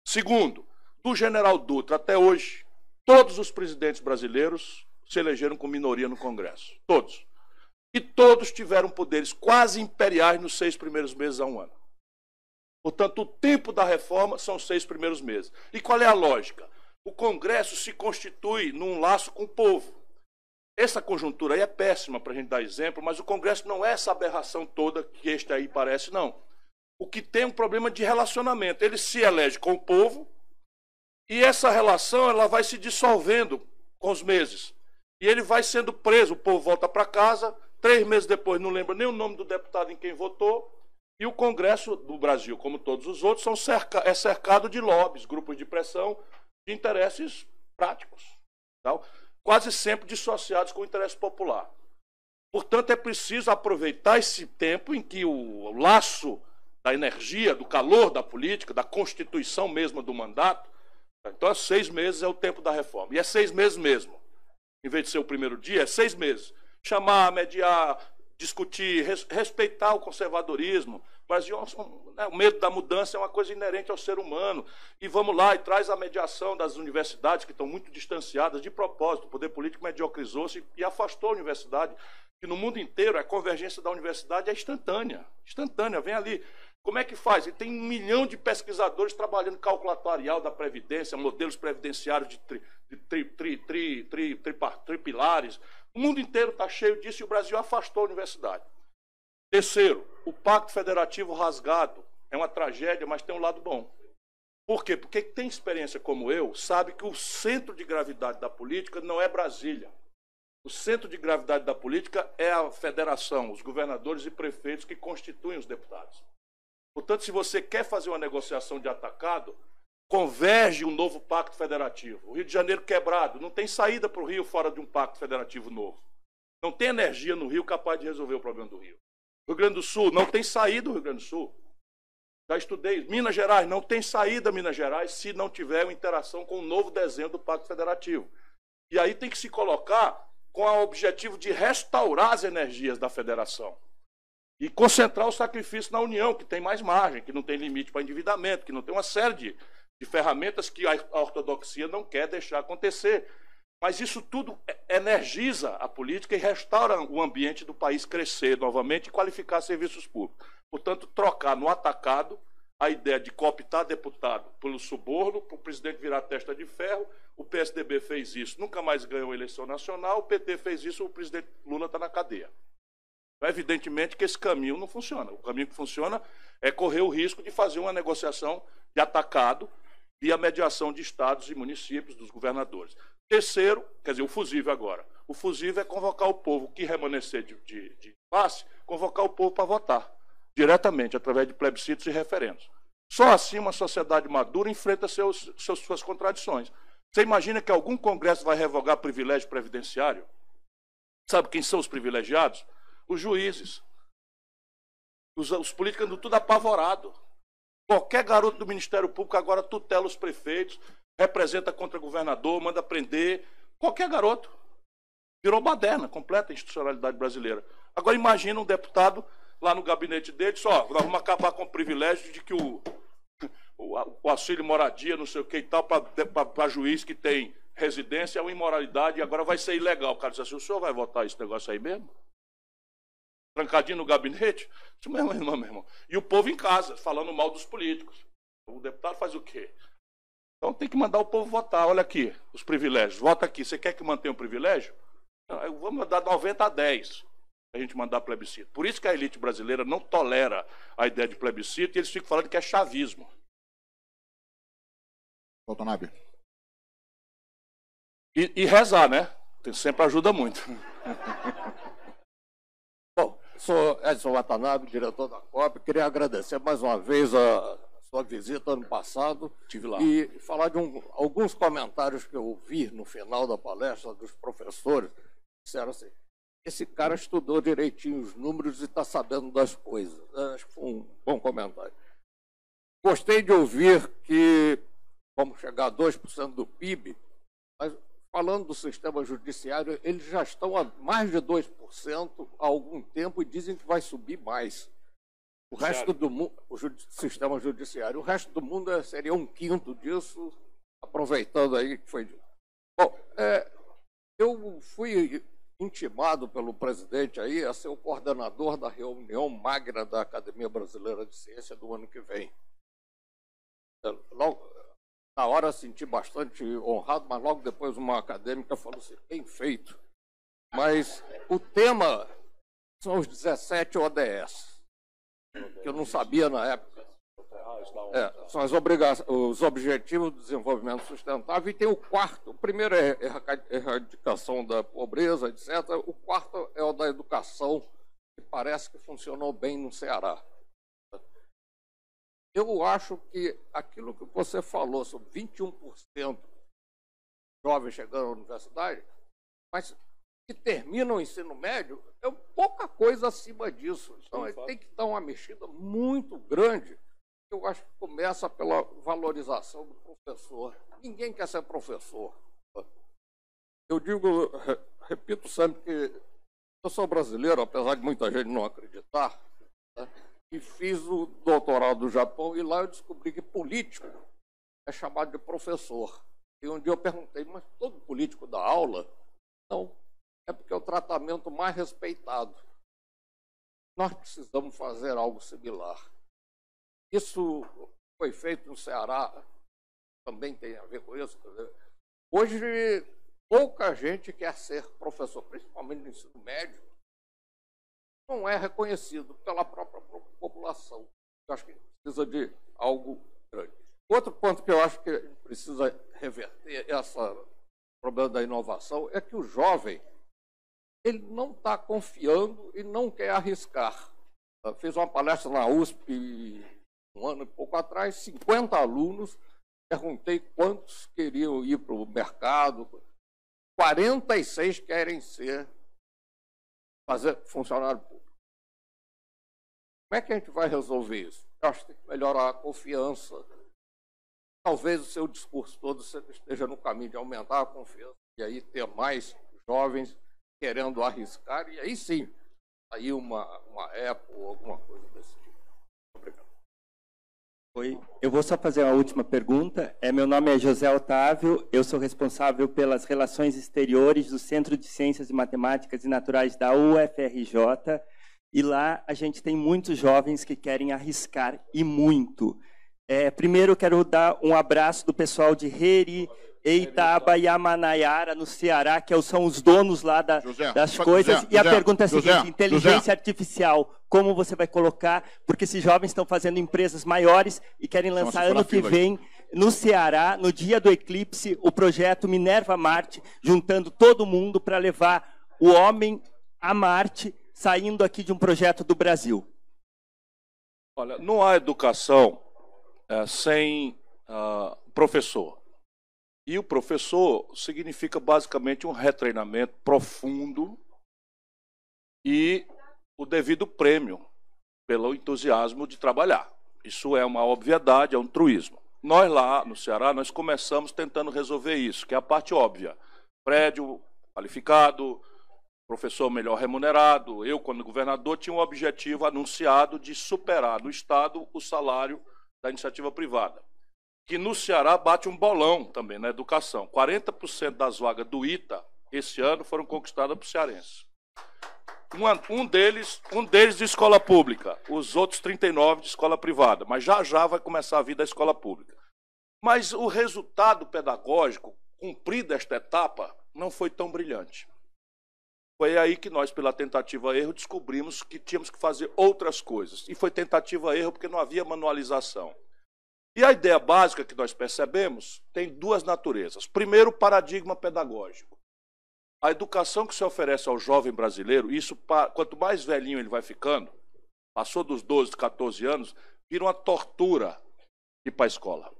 Speaker 2: Segundo, do general Dutra até hoje, todos os presidentes brasileiros se elegeram com minoria no Congresso. Todos. E todos tiveram poderes quase imperiais nos 6 primeiros meses a um ano. Portanto, o tempo da reforma são os 6 primeiros meses. E qual é a lógica? O Congresso se constitui num laço com o povo. Essa conjuntura aí é péssima para a gente dar exemplo, mas o Congresso não é essa aberração toda que este aí parece, não. O que tem um problema de relacionamento. Ele se elege com o povo e essa relação ela vai se dissolvendo com os meses. E ele vai sendo preso, o povo volta para casa, 3 meses depois não lembra nem o nome do deputado em quem votou, e o Congresso do Brasil, como todos os outros, é cercado de lobbies, grupos de pressão, de interesses práticos, tal, quase sempre dissociados com o interesse popular. Portanto, é preciso aproveitar esse tempo em que o laço da energia, do calor da política, da constituição mesmo do mandato. Então, 6 meses é o tempo da reforma. E é 6 meses mesmo. Em vez de ser o primeiro dia, é 6 meses. Chamar, mediar, discutir, respeitar o conservadorismo. Mas o medo da mudança é uma coisa inerente ao ser humano. E vamos lá, e traz a mediação das universidades, que estão muito distanciadas de propósito. O poder político mediocrizou-se e afastou a universidade. Que no mundo inteiro a convergência da universidade é instantânea. Instantânea, vem ali. Como é que faz? E tem 1 milhão de pesquisadores trabalhando cálculo atuarial da Previdência, modelos previdenciários de tripilares. O mundo inteiro está cheio disso e o Brasil afastou a universidade. Terceiro, o Pacto Federativo rasgado. É uma tragédia, mas tem um lado bom. Por quê? Porque quem tem experiência como eu sabe que o centro de gravidade da política não é Brasília. O centro de gravidade da política é a federação, os governadores e prefeitos que constituem os deputados. Portanto, se você quer fazer uma negociação de atacado, converge um novo pacto federativo. O Rio de Janeiro quebrado, não tem saída para o Rio fora de um pacto federativo novo. Não tem energia no Rio capaz de resolver o problema do Rio. Rio Grande do Sul, não tem saída o Rio Grande do Sul. Já estudei. Minas Gerais, não tem saída Minas Gerais se não tiver uma interação com o novo desenho do pacto federativo. E aí tem que se colocar com o objetivo de restaurar as energias da federação. E concentrar o sacrifício na União, que tem mais margem, que não tem limite para endividamento, que não tem uma série de ferramentas que a ortodoxia não quer deixar acontecer. Mas isso tudo energiza a política e restaura o ambiente do país crescer novamente e qualificar serviços públicos. Portanto, trocar no atacado a ideia de cooptar deputado pelo suborno, para o presidente virar testa de ferro. O PSDB fez isso, nunca mais ganhou a eleição nacional. O PT fez isso, o presidente Lula está na cadeia. Evidentemente que esse caminho não funciona. O caminho que funciona é correr o risco de fazer uma negociação de atacado e a mediação de estados e municípios, dos governadores. Terceiro, quer dizer, o fusível agora. O fusível é convocar o povo que remanescer de passe, convocar o povo para votar, diretamente, através de plebiscitos e referendos. Só assim uma sociedade madura enfrenta suas contradições. Você imagina que algum congresso vai revogar privilégio previdenciário? Sabe quem são os privilegiados? Os juízes. Os políticos andam tudo apavorado. Qualquer garoto do Ministério Público agora tutela os prefeitos, representa contra governador, manda prender. Qualquer garoto. Virou baderna, completa a institucionalidade brasileira. Agora imagina um deputado lá no gabinete dele, só, nós vamos acabar com o privilégio de que o auxílio moradia, não sei o que e tal, para juiz que tem residência é uma imoralidade e agora vai ser ilegal. O cara diz assim, o senhor vai votar esse negócio aí mesmo? Trancadinho no gabinete? Isso mesmo, irmão, meu irmão. E o povo em casa, falando mal dos políticos. O deputado faz o quê? Então tem que mandar o povo votar. Olha aqui, os privilégios. Vota aqui. Você quer que mantenha o privilégio? Não, vamos dar 90-10 a gente mandar plebiscito. Por isso que a elite brasileira não tolera a ideia de plebiscito e eles ficam falando que é chavismo.
Speaker 4: Watanabe.
Speaker 2: E rezar, né? Sempre ajuda muito.
Speaker 6: Bom, sou Edson Watanabe, diretor da COP. Queria agradecer mais uma vez a sua visita ano passado.
Speaker 2: Estive lá.
Speaker 6: E falar de alguns comentários que eu ouvi no final da palestra dos professores. Disseram assim, esse cara estudou direitinho os números e está sabendo das coisas. Acho que foi um bom comentário. Gostei de ouvir que vamos chegar a 2% do PIB, mas falando do sistema judiciário, eles já estão a mais de 2% há algum tempo e dizem que vai subir mais. O resto do mundo, o sistema judiciário, o resto do mundo seria 1/5 disso, aproveitando aí que foi. Bom, eu fui intimado pelo presidente aí a ser o coordenador da reunião magna da Academia Brasileira de Ciência do ano que vem. Logo, na hora senti bastante honrado, mas logo depois uma acadêmica falou assim, bem feito. Mas o tema são os 17 ODS, que eu não sabia na época. São os Objetivos do Desenvolvimento Sustentável e tem o quarto. O primeiro é a erradicação da pobreza, etc. O quarto é o da educação, que parece que funcionou bem no Ceará. Eu acho que aquilo que você falou sobre 21% jovens chegando à universidade, mas que terminam o ensino médio é pouca coisa acima disso. Então, ele tem que dar uma mexida muito grande. Eu acho que começa pela valorização do professor. Ninguém quer ser professor. Eu digo, repito sempre que eu sou brasileiro, apesar de muita gente não acreditar, né? E fiz o doutorado no Japão, e lá eu descobri que político é chamado de professor. E um dia eu perguntei, mas todo político dá aula? Não, é porque é o tratamento mais respeitado. Nós precisamos fazer algo similar. Isso foi feito no Ceará, também tem a ver com isso. Hoje, pouca gente quer ser professor, principalmente no ensino médio, não é reconhecido pela própria população. Eu acho que precisa de algo grande. Outro ponto que eu acho que precisa reverter esse problema da inovação é que o jovem ele não está confiando e não quer arriscar. Eu fiz uma palestra na USP um ano e pouco atrás, 50 alunos, perguntei quantos queriam ir para o mercado, 46 querem fazer funcionário público. Como é que a gente vai resolver isso? Eu acho que tem que melhorar a confiança. Talvez o seu discurso todo esteja no caminho de aumentar a confiança e aí ter mais jovens querendo arriscar, e aí sim, aí uma Apple ou alguma coisa desse tipo. Obrigado.
Speaker 7: Oi, eu vou só fazer uma última pergunta. Meu nome é José Otávio, eu sou responsável pelas relações exteriores do Centro de Ciências e Matemáticas e Naturais da UFRJ, e lá a gente tem muitos jovens que querem arriscar, e muito. Primeiro, eu quero dar um abraço do pessoal de Reri, Eitaba e Amanaiara, no Ceará, que são os donos lá das coisas. E a pergunta é a seguinte, inteligência artificial, como você vai colocar? Porque esses jovens estão fazendo empresas maiores e querem lançar ano que vem, no Ceará, no dia do eclipse, o projeto Minerva Marte, juntando todo mundo para levar o homem a Marte, saindo aqui de um projeto do Brasil.
Speaker 2: Olha, não há educação sem professor. E o professor significa basicamente um retreinamento profundo e o devido prêmio pelo entusiasmo de trabalhar. Isso é uma obviedade, é um truísmo. Nós lá no Ceará, nós começamos tentando resolver isso, que é a parte óbvia. Prédio qualificado, professor melhor remunerado. Eu, quando governador, tinha um objetivo anunciado de superar no Estado o salário da iniciativa privada, que no Ceará bate um bolão também na educação. 40% das vagas do ITA, esse ano, foram conquistadas por cearenses. Um deles de escola pública, os outros 39 de escola privada, mas já vai começar a vida da escola pública. Mas o resultado pedagógico, cumprida esta etapa, não foi tão brilhante. Foi aí que nós, pela tentativa-erro, descobrimos que tínhamos que fazer outras coisas. E foi tentativa-erro porque não havia manualização. E a ideia básica que nós percebemos tem duas naturezas. Primeiro, o paradigma pedagógico. A educação que se oferece ao jovem brasileiro, isso, quanto mais velhinho ele vai ficando, passou dos 12, 14 anos, vira uma tortura ir para a escola.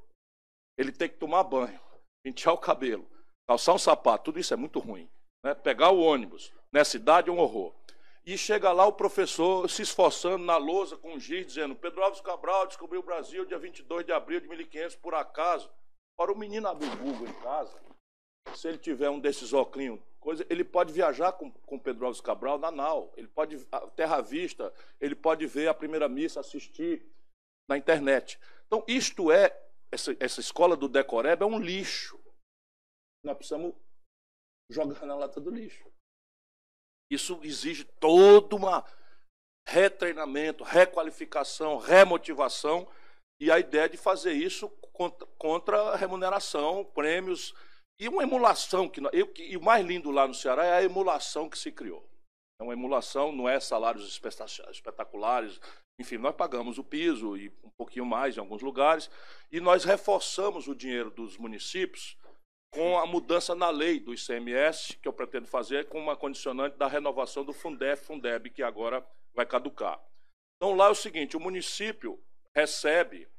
Speaker 2: Ele tem que tomar banho, pentear o cabelo, calçar um sapato, tudo isso é muito ruim. Né? Pegar o ônibus, nessa idade é um horror. E chega lá o professor se esforçando na lousa com giz, dizendo: Pedro Álvares Cabral descobriu o Brasil dia 22 de abril de 1500, por acaso. Para o menino abrir o Google em casa, se ele tiver um desses óculos, ele pode viajar com Pedro Álvares Cabral na nau, ele pode terra à vista, ele pode ver a primeira missa, assistir na internet. Então, essa escola do Decoreba é um lixo. Nós precisamos jogar na lata do lixo. Isso exige todo um retreinamento, requalificação, remotivação, e a ideia de fazer isso contra remuneração, prêmios e uma emulação. E o mais lindo lá no Ceará é a emulação que se criou. É uma emulação, não é salários espetaculares. Enfim, nós pagamos o piso e um pouquinho mais em alguns lugares, e nós reforçamos o dinheiro dos municípios com a mudança na lei do ICMS, que eu pretendo fazer, com uma condicionante da renovação do Fundeb, que agora vai caducar. Então, lá é o seguinte, o município recebe,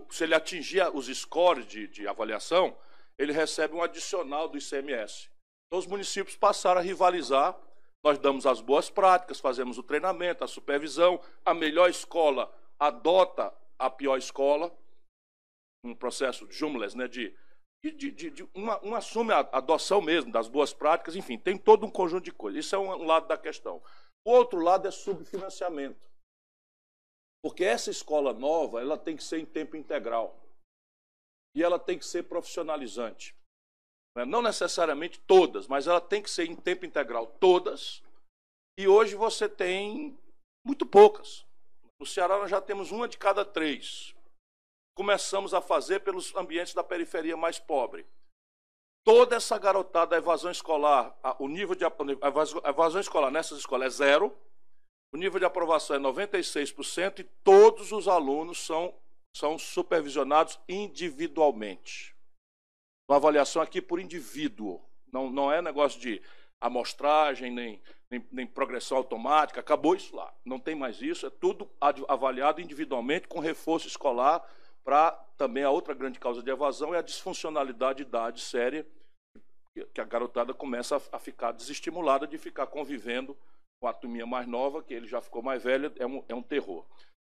Speaker 2: se ele atingir os scores de avaliação, ele recebe um adicional do ICMS. Então, os municípios passaram a rivalizar. Nós damos as boas práticas, fazemos o treinamento, a supervisão, a melhor escola adota a pior escola, um processo Jumles, né, uma assume a adoção mesmo das boas práticas, enfim, tem todo um conjunto de coisas. Isso é um lado da questão. O outro lado é subfinanciamento. Porque essa escola nova, ela tem que ser em tempo integral. E ela tem que ser profissionalizante. Não necessariamente todas, mas ela tem que ser em tempo integral todas. E hoje você tem muito poucas. No Ceará nós já temos uma de cada 3. Começamos a fazer pelos ambientes da periferia mais pobre. Toda essa garotada, a evasão escolar, o nível de a evasão escolar nessas escolas é 0, o nível de aprovação é 96% e todos os alunos são supervisionados individualmente. Uma avaliação aqui por indivíduo, não é negócio de amostragem, nem progressão automática, acabou isso lá. Não tem mais isso, é tudo avaliado individualmente com reforço escolar. Para também a outra grande causa de evasão é a disfuncionalidade de idade séria, que a garotada começa a ficar desestimulada de ficar convivendo com a turminha mais nova, que ele já ficou mais velho, é um terror.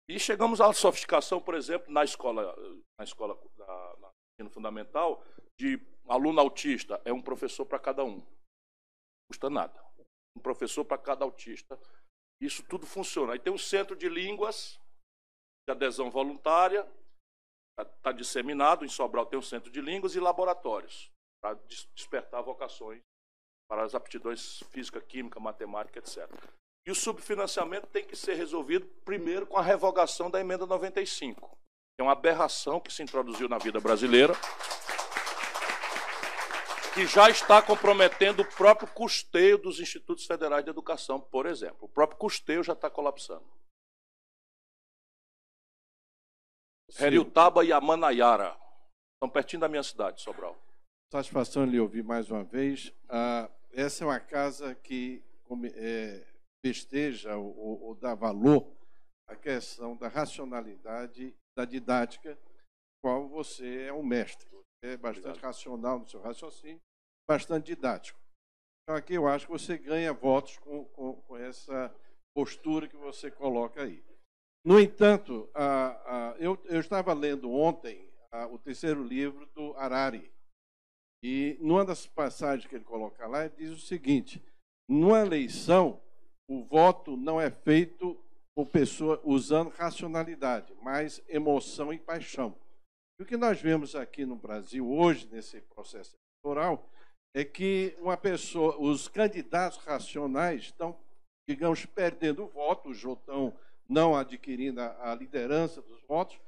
Speaker 2: E chegamos à sofisticação, por exemplo, na escola da ensino fundamental, de aluno autista, é um professor para cada um. Não custa nada. Um professor para cada autista. Isso tudo funciona. Aí tem um centro de línguas, de adesão voluntária, está disseminado, em Sobral tem um centro de línguas e laboratórios, para despertar vocações para as aptidões física, química, matemática, etc. E o subfinanciamento tem que ser resolvido primeiro com a revogação da emenda 95. É uma aberração que se introduziu na vida brasileira, que já está comprometendo o próprio custeio dos institutos federais de educação, por exemplo. O próprio custeio já está colapsando. Heriutaba e Amanaiara. Estão pertinho da minha cidade, Sobral.
Speaker 8: Satisfação lhe ouvir mais uma vez. Essa é uma casa que festeja ou dá valor à questão da racionalidade da didática, qual você é um mestre. Você é bastante racional no seu raciocínio, bastante didático. Então, aqui eu acho que você ganha votos com essa postura que você coloca aí. No entanto, eu estava lendo ontem o terceiro livro do Harari, e numa das passagens que ele coloca lá, ele diz o seguinte: numa eleição, o voto não é feito por pessoa usando racionalidade, mas emoção e paixão. E o que nós vemos aqui no Brasil hoje, nesse processo eleitoral, é que os candidatos racionais estão, digamos, perdendo o voto, os estão não adquirindo a liderança dos votos,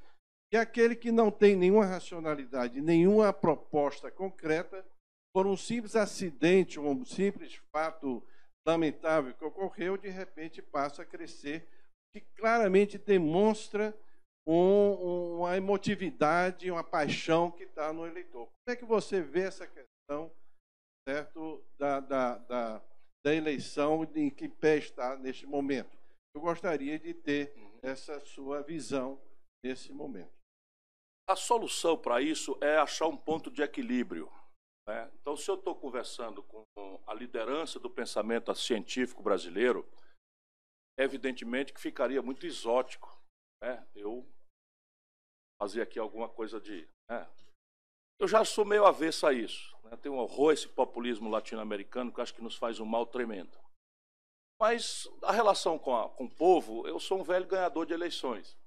Speaker 8: e aquele que não tem nenhuma racionalidade, nenhuma proposta concreta, por um simples acidente, um simples fato lamentável que ocorreu, de repente passa a crescer, que claramente demonstra uma emotividade, uma paixão que está no eleitor. Como é que você vê essa questão, certo, da eleição, em que pé está neste momento? Eu gostaria de ter essa sua visão nesse momento.
Speaker 2: A solução para isso é achar um ponto de equilíbrio. Né? Então, se eu estou conversando com a liderança do pensamento científico brasileiro, evidentemente que ficaria muito exótico, né, eu fazer aqui alguma coisa de... Né? Eu já sou meio avesso a isso. Né? Tem um horror a esse populismo latino-americano que eu acho que nos faz um mal tremendo. Mas a relação com o povo, eu sou um velho ganhador de eleições.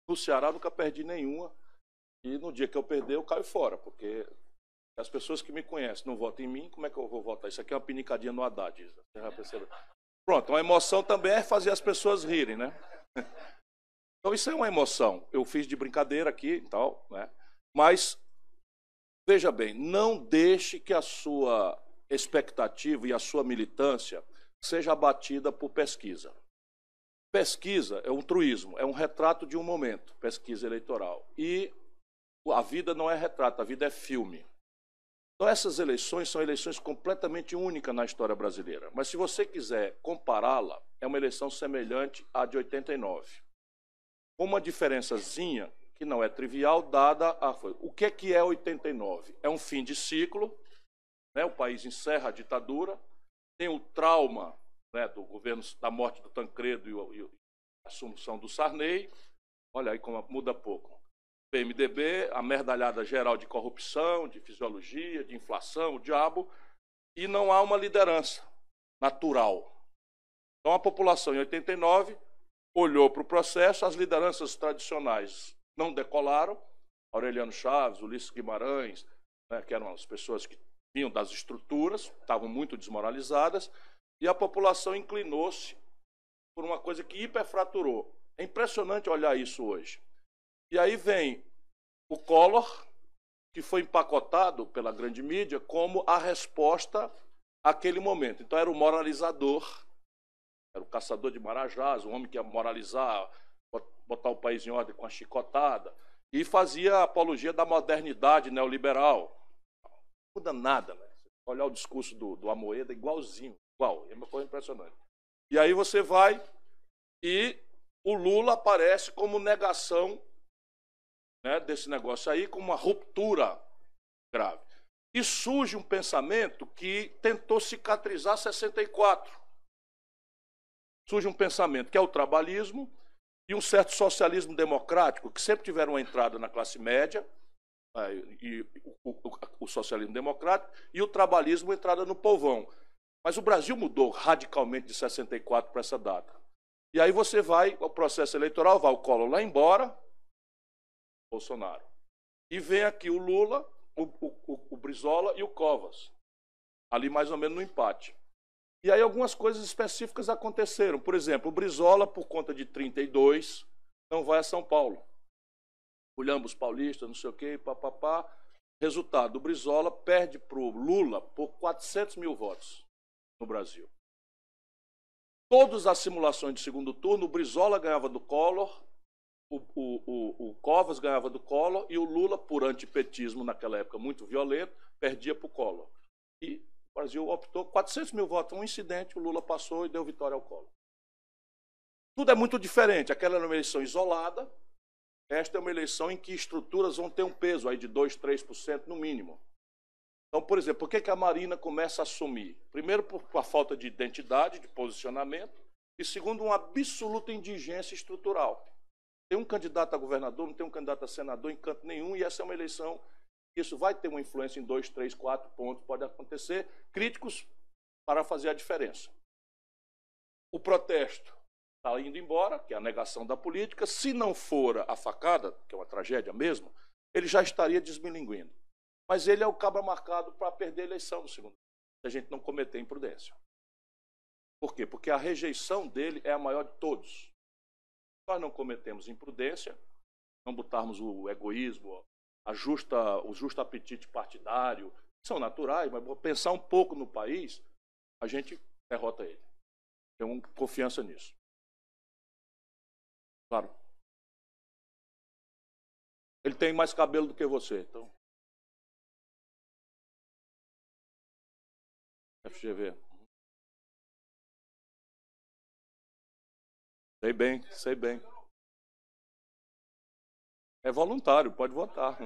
Speaker 2: No Ceará nunca perdi nenhuma, e no dia que eu perder eu caio fora, porque as pessoas que me conhecem não votam em mim, como é que eu vou votar? Isso aqui é uma pinicadinha no Haddad. Você já percebeu? Pronto, uma emoção também é fazer as pessoas rirem, né? Então isso é uma emoção. Eu fiz de brincadeira aqui e tal, né? Mas, veja bem, não deixe que a sua expectativa e a sua militância seja abatida por pesquisa. Pesquisa é um truísmo, é um retrato de um momento, pesquisa eleitoral. E a vida não é retrato, a vida é filme. Então essas eleições são eleições completamente únicas na história brasileira. Mas se você quiser compará-la, é uma eleição semelhante à de 89. Com uma diferençazinha que não é trivial, dada a... O que é 89? É um fim de ciclo, né, o país encerra a ditadura, tem o trauma, né, do governo, da morte do Tancredo e a assunção do Sarney. Olha aí como muda pouco. PMDB, a merdalhada geral de corrupção, de fisiologia, de inflação, o diabo, e não há uma liderança natural. Então a população em 89 olhou para o processo, as lideranças tradicionais não decolaram, Aureliano Chaves, Ulisses Guimarães, né, que eram as pessoas que vinham das estruturas, estavam muito desmoralizadas, e a população inclinou-se por uma coisa que hiperfraturou. É impressionante olhar isso hoje. E aí vem o Collor, que foi empacotado pela grande mídia como a resposta àquele momento. Então era o moralizador, era o caçador de marajás, o homem que ia moralizar, botar o país em ordem com a chicotada, e fazia a apologia da modernidade neoliberal. Não muda nada, né? Olhar o discurso do Amoedo, igualzinho, igual, é uma coisa impressionante. E aí você vai e o Lula aparece como negação, né, desse negócio aí, com uma ruptura grave. E surge um pensamento que tentou cicatrizar 64. Surge um pensamento que é o trabalhismo e um certo socialismo democrático, que sempre tiveram uma entrada na classe média, e o socialismo democrático, e o trabalhismo entrada no povão. Mas o Brasil mudou radicalmente de 64 para essa data. E aí você vai, o processo eleitoral, vai o Collor lá embora, Bolsonaro. E vem aqui o Lula, o Brizola e o Covas, ali mais ou menos no empate. E aí algumas coisas específicas aconteceram. Por exemplo, o Brizola, por conta de 32, não vai a São Paulo. Olhamos paulistas, não sei o quê, papapá. Resultado, o Brizola perde para o Lula por 400 mil votos no Brasil. Todas as simulações de segundo turno, o Brizola ganhava do Collor, o Covas ganhava do Collor e o Lula, por antipetismo naquela época muito violento, perdia para o Collor. E o Brasil optou 400 mil votos, um incidente, o Lula passou e deu vitória ao Collor. Tudo é muito diferente. Aquela era uma eleição isolada, esta é uma eleição em que estruturas vão ter um peso aí de 2%, 3% no mínimo. Então, por exemplo, por que a Marina começa a assumir? Primeiro, por a falta de identidade, de posicionamento, e segundo, uma absoluta indigência estrutural. Tem um candidato a governador, não tem um candidato a senador em canto nenhum, e essa é uma eleição, isso vai ter uma influência em 2, 3, 4 pontos, pode acontecer, críticos para fazer a diferença. O protesto está indo embora, que é a negação da política. Se não for a facada, que é uma tragédia mesmo, ele já estaria desmilinguindo. Mas ele é o cabra marcado para perder a eleição no segundo turno, se a gente não cometer imprudência. Por quê? Porque a rejeição dele é a maior de todos. Se nós não cometemos imprudência, não botarmos o egoísmo, o justo apetite partidário, que são naturais, mas pensar um pouco no país, a gente derrota ele. Tenho confiança nisso. Claro. Ele tem mais cabelo do que você, então. FGV. Sei bem, sei bem. É voluntário, pode votar.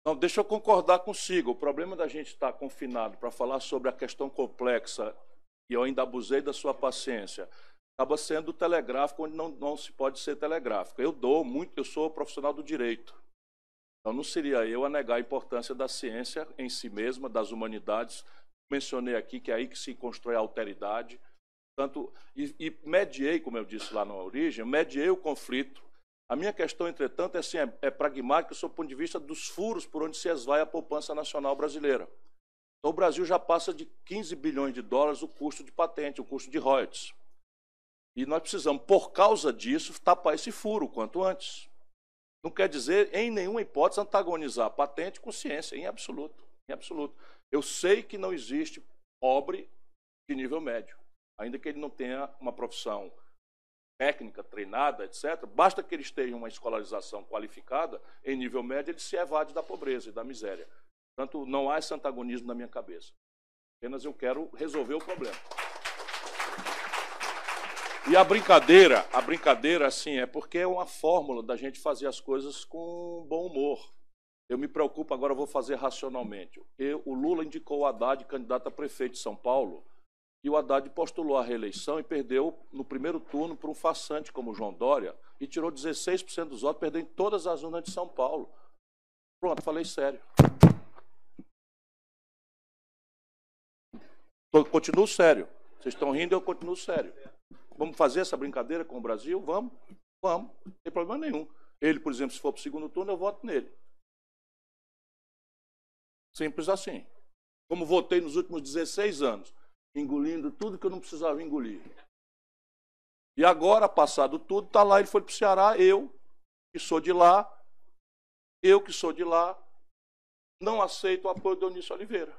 Speaker 2: Não, deixa eu concordar consigo. O problema da gente estar confinado para falar sobre a questão complexa e eu ainda abusei da sua paciência, acaba sendo telegráfico onde não se pode ser telegráfico. Eu sou profissional do direito. Então, não seria eu a negar a importância da ciência em si mesma, das humanidades. Mencionei aqui que é aí que se constrói a alteridade. E mediei, como eu disse lá na origem, mediei o conflito. A minha questão, entretanto, é pragmática sob o ponto de vista dos furos por onde se esvai a poupança nacional brasileira. Então, o Brasil já passa de 15 bilhões de dólares o custo de patente, o custo de royalties. E nós precisamos, por causa disso, tapar esse furo o quanto antes. Não quer dizer, em nenhuma hipótese, antagonizar a patente com ciência, em absoluto. Em absoluto. Eu sei que não existe pobre de nível médio, ainda que ele não tenha uma profissão técnica, treinada, etc. Basta que eles tenham uma escolarização qualificada, em nível médio, ele se evade da pobreza e da miséria. Portanto, não há esse antagonismo na minha cabeça. Apenas eu quero resolver o problema. E a brincadeira, assim, é porque é uma fórmula da gente fazer as coisas com bom humor. Eu me preocupo, agora eu vou fazer racionalmente. O Lula indicou o Haddad candidato a prefeito de São Paulo, e o Haddad postulou a reeleição e perdeu no primeiro turno para um farsante como o João Dória, e tirou 16% dos votos, perdeu em todas as urnas de São Paulo. Pronto, falei sério. Continuo sério. Vocês estão rindo, eu continuo sério. Vamos fazer essa brincadeira com o Brasil? Vamos. Não tem problema nenhum. Ele, por exemplo, se for para o segundo turno, eu voto nele. Simples assim. Como votei nos últimos 16 anos, engolindo tudo que eu não precisava engolir. E agora, passado tudo, está lá, ele foi para o Ceará, eu, que sou de lá, não aceito o apoio do Eunício Oliveira.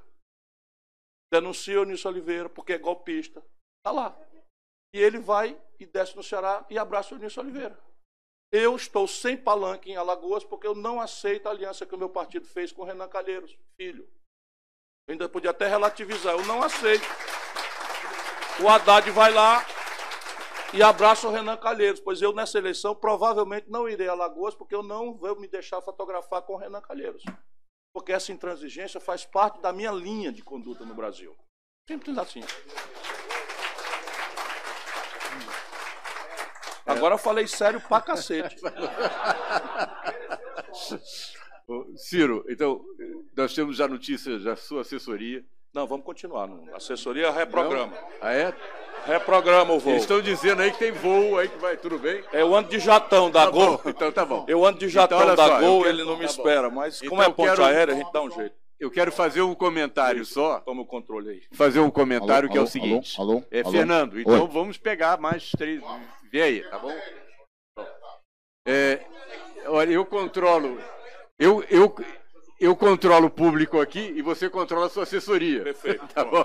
Speaker 2: Denuncio o Eunício Oliveira porque é golpista. Está lá. E ele vai e desce no Ceará e abraça o Eunício Oliveira. Eu estou sem palanque em Alagoas porque eu não aceito a aliança que o meu partido fez com o Renan Calheiros, filho. Eu ainda podia até relativizar, eu não aceito. O Haddad vai lá e abraça o Renan Calheiros, pois eu nessa eleição provavelmente não irei a Alagoas porque eu não vou me deixar fotografar com o Renan Calheiros. Porque essa intransigência faz parte da minha linha de conduta no Brasil. Simples assim. Agora eu falei sério pra cacete.
Speaker 1: Ciro, então, nós temos já notícias da sua assessoria.
Speaker 2: Não, vamos continuar. Não. Assessoria reprograma.
Speaker 1: Não? Ah, é?
Speaker 2: Reprograma o voo.
Speaker 1: Eles estão dizendo aí que tem voo aí que vai, tudo bem?
Speaker 2: Eu ando de jatão da Gol.
Speaker 1: Bom, então tá bom.
Speaker 2: Eu ando de jatão
Speaker 1: então,
Speaker 2: da Gol, ele não me espera. Mas
Speaker 1: então,
Speaker 2: como é ponte aérea, a gente dá um jeito.
Speaker 1: Eu quero fazer um comentário só.
Speaker 2: Toma o controle aí.
Speaker 1: Fazer um comentário que é o seguinte.
Speaker 4: Alô?
Speaker 1: Fernando, então vamos pegar mais 3. Vê aí, tá bom? Olha, eu controlo. Eu controlo o público aqui e você controla a sua assessoria.
Speaker 2: Perfeito.
Speaker 1: Tá bom?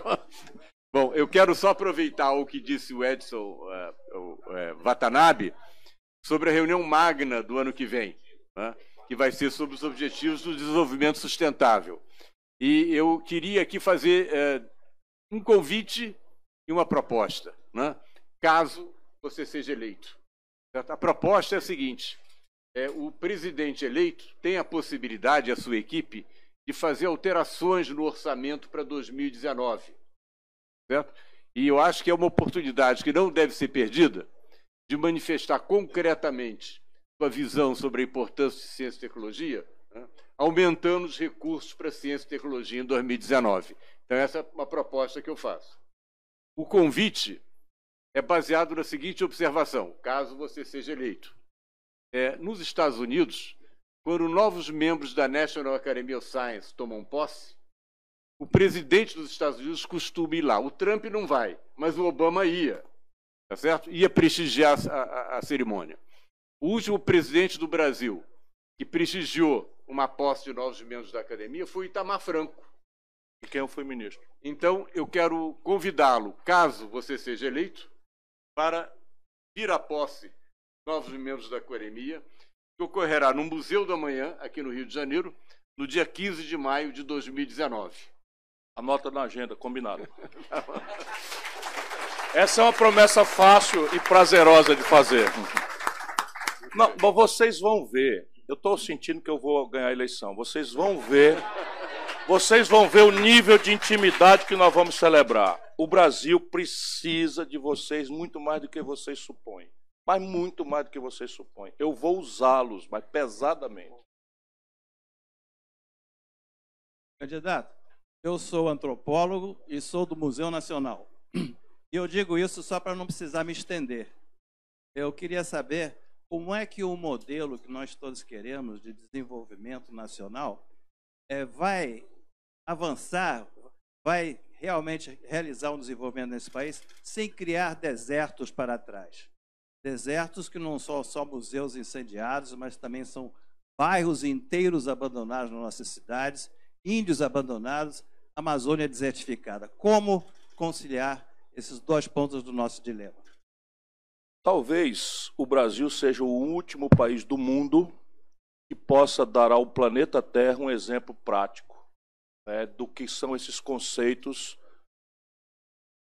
Speaker 1: Bom, eu quero só aproveitar o que disse o Edson Watanabe sobre a reunião magna do ano que vem, né, que vai ser sobre os objetivos do desenvolvimento sustentável. E eu queria aqui fazer um convite e uma proposta, né, caso você seja eleito. Certo? A proposta é a seguinte: o presidente eleito tem a possibilidade, a sua equipe, de fazer alterações no orçamento para 2019. Certo? E eu acho que é uma oportunidade que não deve ser perdida de manifestar concretamente sua visão sobre a importância de ciência e tecnologia, né, aumentando os recursos para ciência e tecnologia em 2019. Então, essa é uma proposta que eu faço. O convite é baseado na seguinte observação, caso você seja eleito. Nos Estados Unidos, quando novos membros da National Academy of Science tomam posse, o presidente dos Estados Unidos costuma ir lá. O Trump não vai, mas o Obama ia, tá certo? Ia prestigiar a cerimônia. O último presidente do Brasil que prestigiou uma posse de novos membros da academia foi o Itamar Franco.
Speaker 2: E quem foi ministro?
Speaker 1: Então, eu quero convidá-lo, caso você seja eleito, para vir à posse novos membros da academia, que ocorrerá no Museu do Amanhã, aqui no Rio de Janeiro, no dia 15 de maio de 2019.
Speaker 2: Anota na agenda, combinado. Essa é uma promessa fácil e prazerosa de fazer. Não, mas vocês vão ver. Eu estou sentindo que eu vou ganhar a eleição. Vocês vão ver o nível de intimidade que nós vamos celebrar. o Brasil precisa de vocês muito mais do que vocês supõem. Mas muito mais do que vocês supõem. Eu vou usá-los, mas pesadamente.
Speaker 9: Candidato, eu sou antropólogo e sou do Museu Nacional. E eu digo isso só para não precisar me estender. Eu queria saber como é que o modelo que nós todos queremos de desenvolvimento nacional vai avançar, vai realmente realizar um desenvolvimento nesse país sem criar desertos para trás. Desertos que não são só museus incendiados, mas também são bairros inteiros abandonados nas nossas cidades, índios abandonados, Amazônia desertificada. Como conciliar esses dois pontos do nosso dilema?
Speaker 2: Talvez o Brasil seja o último país do mundo que possa dar ao planeta Terra um exemplo prático, né, do que são esses conceitos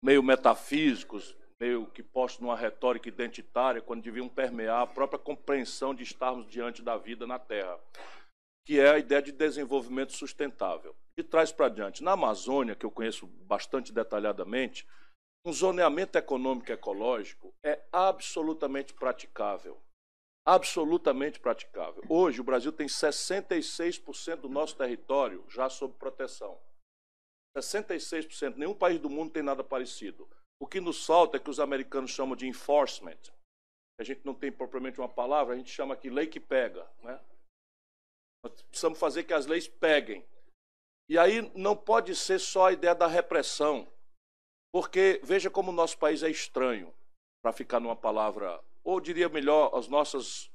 Speaker 2: meio metafísicos, meio que postos numa retórica identitária, quando deviam permear a própria compreensão de estarmos diante da vida na Terra, que é a ideia de desenvolvimento sustentável. De trás para diante, na Amazônia, que eu conheço bastante detalhadamente, um zoneamento econômico e ecológico é absolutamente praticável. Absolutamente praticável. Hoje, o Brasil tem 66% do nosso território já sob proteção. 66%. Nenhum país do mundo tem nada parecido. O que nos falta é que os americanos chamam de enforcement. A gente não tem propriamente uma palavra, a gente chama aqui lei que pega, né? Nós precisamos fazer que as leis peguem. E aí não pode ser só a ideia da repressão, porque veja como o nosso país é estranho, para ficar numa palavra, ou diria melhor, as nossas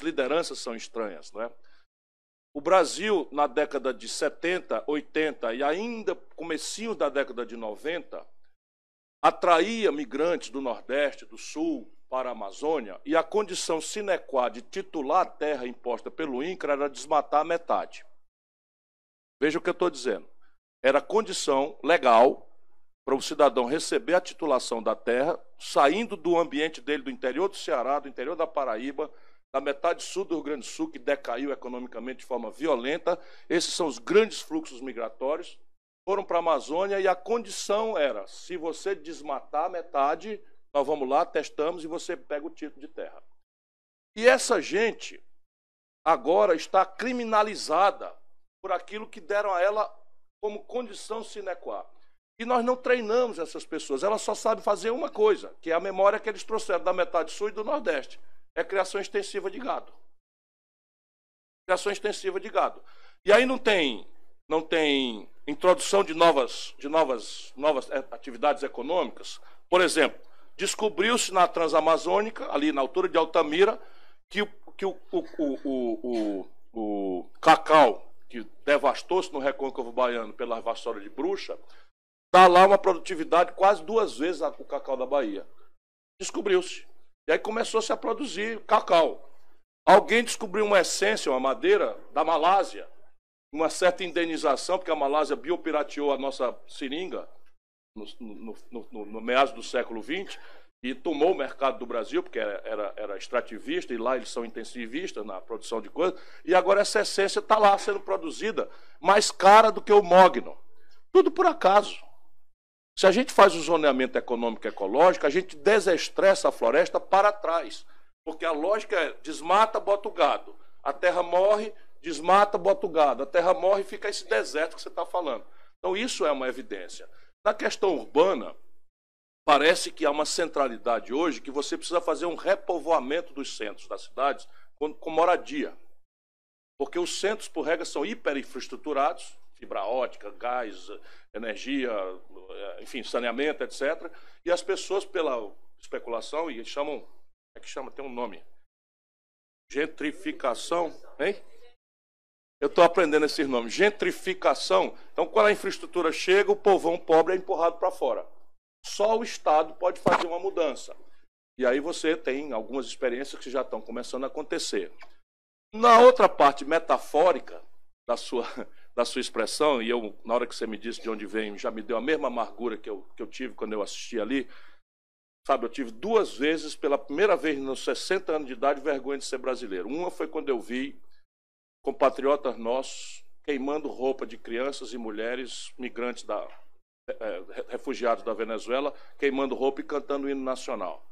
Speaker 2: lideranças são estranhas, não é? O Brasil, na década de 70, 80 e ainda comecinho da década de 90, atraía migrantes do Nordeste, do Sul, para a Amazônia, e a condição sine qua de titular a terra imposta pelo INCRA era desmatar a metade. Veja o que eu estou dizendo. Era condição legal para o cidadão receber a titulação da terra, saindo do ambiente dele, do interior do Ceará, do interior da Paraíba, da metade sul do Rio Grande do Sul, que decaiu economicamente de forma violenta. Esses são os grandes fluxos migratórios. Foram para a Amazônia e a condição era, se você desmatar a metade, nós vamos lá, testamos e você pega o título de terra. E essa gente agora está criminalizada por aquilo que deram a ela como condição sine qua. E nós não treinamos essas pessoas, elas só sabem fazer uma coisa, que é a memória que eles trouxeram da metade sul e do Nordeste, é criação extensiva de gado. Criação extensiva de gado. E aí não tem introdução de novas atividades econômicas. Por exemplo, descobriu-se na Transamazônica, ali na altura de Altamira, que o cacau, que devastou-se no recôncavo baiano pela vassoura de bruxa, dá lá uma produtividade quase 2 vezes o cacau da Bahia. Descobriu-se. E aí começou-se a produzir cacau. Alguém descobriu uma essência, uma madeira da Malásia, uma certa indenização, porque a Malásia biopirateou a nossa seringa no meados do século XX e tomou o mercado do Brasil, porque era extrativista, e lá eles são intensivistas na produção de coisas, e agora essa essência está lá sendo produzida mais cara do que o mogno. Tudo por acaso. Se a gente faz o zoneamento econômico e ecológico, a gente desestressa a floresta para trás, porque a lógica é desmata, bota o gado, a terra morre, desmata, bota o gado, a terra morre e fica esse deserto que você está falando. Então isso é uma evidência. Na questão urbana, parece que há uma centralidade hoje que você precisa fazer um repovoamento dos centros das cidades com moradia. Porque os centros, por regra, são hiperinfraestruturados, fibra ótica, gás, energia, enfim, saneamento, etc. E as pessoas, pela especulação, e chamam, tem um nome, gentrificação, hein? Eu estou aprendendo esses nomes. Gentrificação. Então, quando a infraestrutura chega, o povão pobre é empurrado para fora. Só o Estado pode fazer uma mudança. E aí você tem algumas experiências que já estão começando a acontecer. Na outra parte metafórica da sua expressão, e eu, na hora que você me disse de onde vem, já me deu a mesma amargura que eu tive quando eu assisti ali. Sabe, eu tive 2 vezes, pela primeira vez nos 60 anos de idade, vergonha de ser brasileiro. Uma foi quando eu vi compatriotas nossos queimando roupa de crianças e mulheres migrantes refugiados da Venezuela queimando roupa e cantando o hino nacional.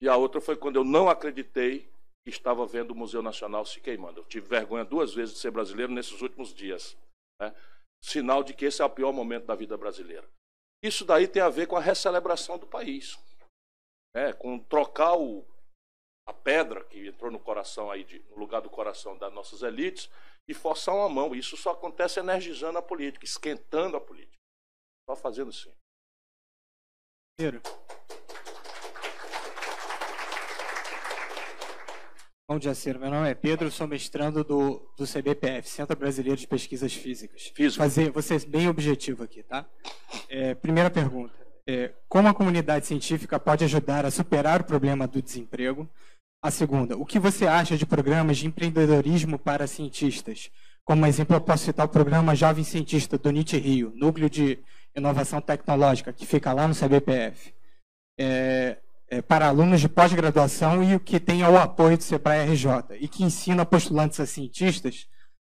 Speaker 2: E a outra foi quando eu não acreditei que estava vendo o Museu Nacional se queimando. Eu tive vergonha 2 vezes de ser brasileiro nesses últimos dias, né? Sinal de que esse é o pior momento da vida brasileira. Isso daí tem a ver com a recelebração do país, né? Com trocar a pedra que entrou no coração aí, no lugar do coração das nossas elites, e forçar uma mão. Isso só acontece energizando a política, esquentando a política. Só fazendo assim.
Speaker 10: Bom dia, Ciro. Meu nome é Pedro, sou mestrando do CBPF, Centro Brasileiro de Pesquisas Físicas. Vou ser bem objetivo aqui, tá? Primeira pergunta. Como a comunidade científica pode ajudar a superar o problema do desemprego? A segunda, o que você acha de programas de empreendedorismo para cientistas? Como exemplo, eu posso citar o programa Jovem Cientista do NIT Rio, Núcleo de Inovação Tecnológica, que fica lá no CBPF. Para alunos de pós-graduação e o que tem o apoio do SEBRAE-RJ, e que ensina postulantes a cientistas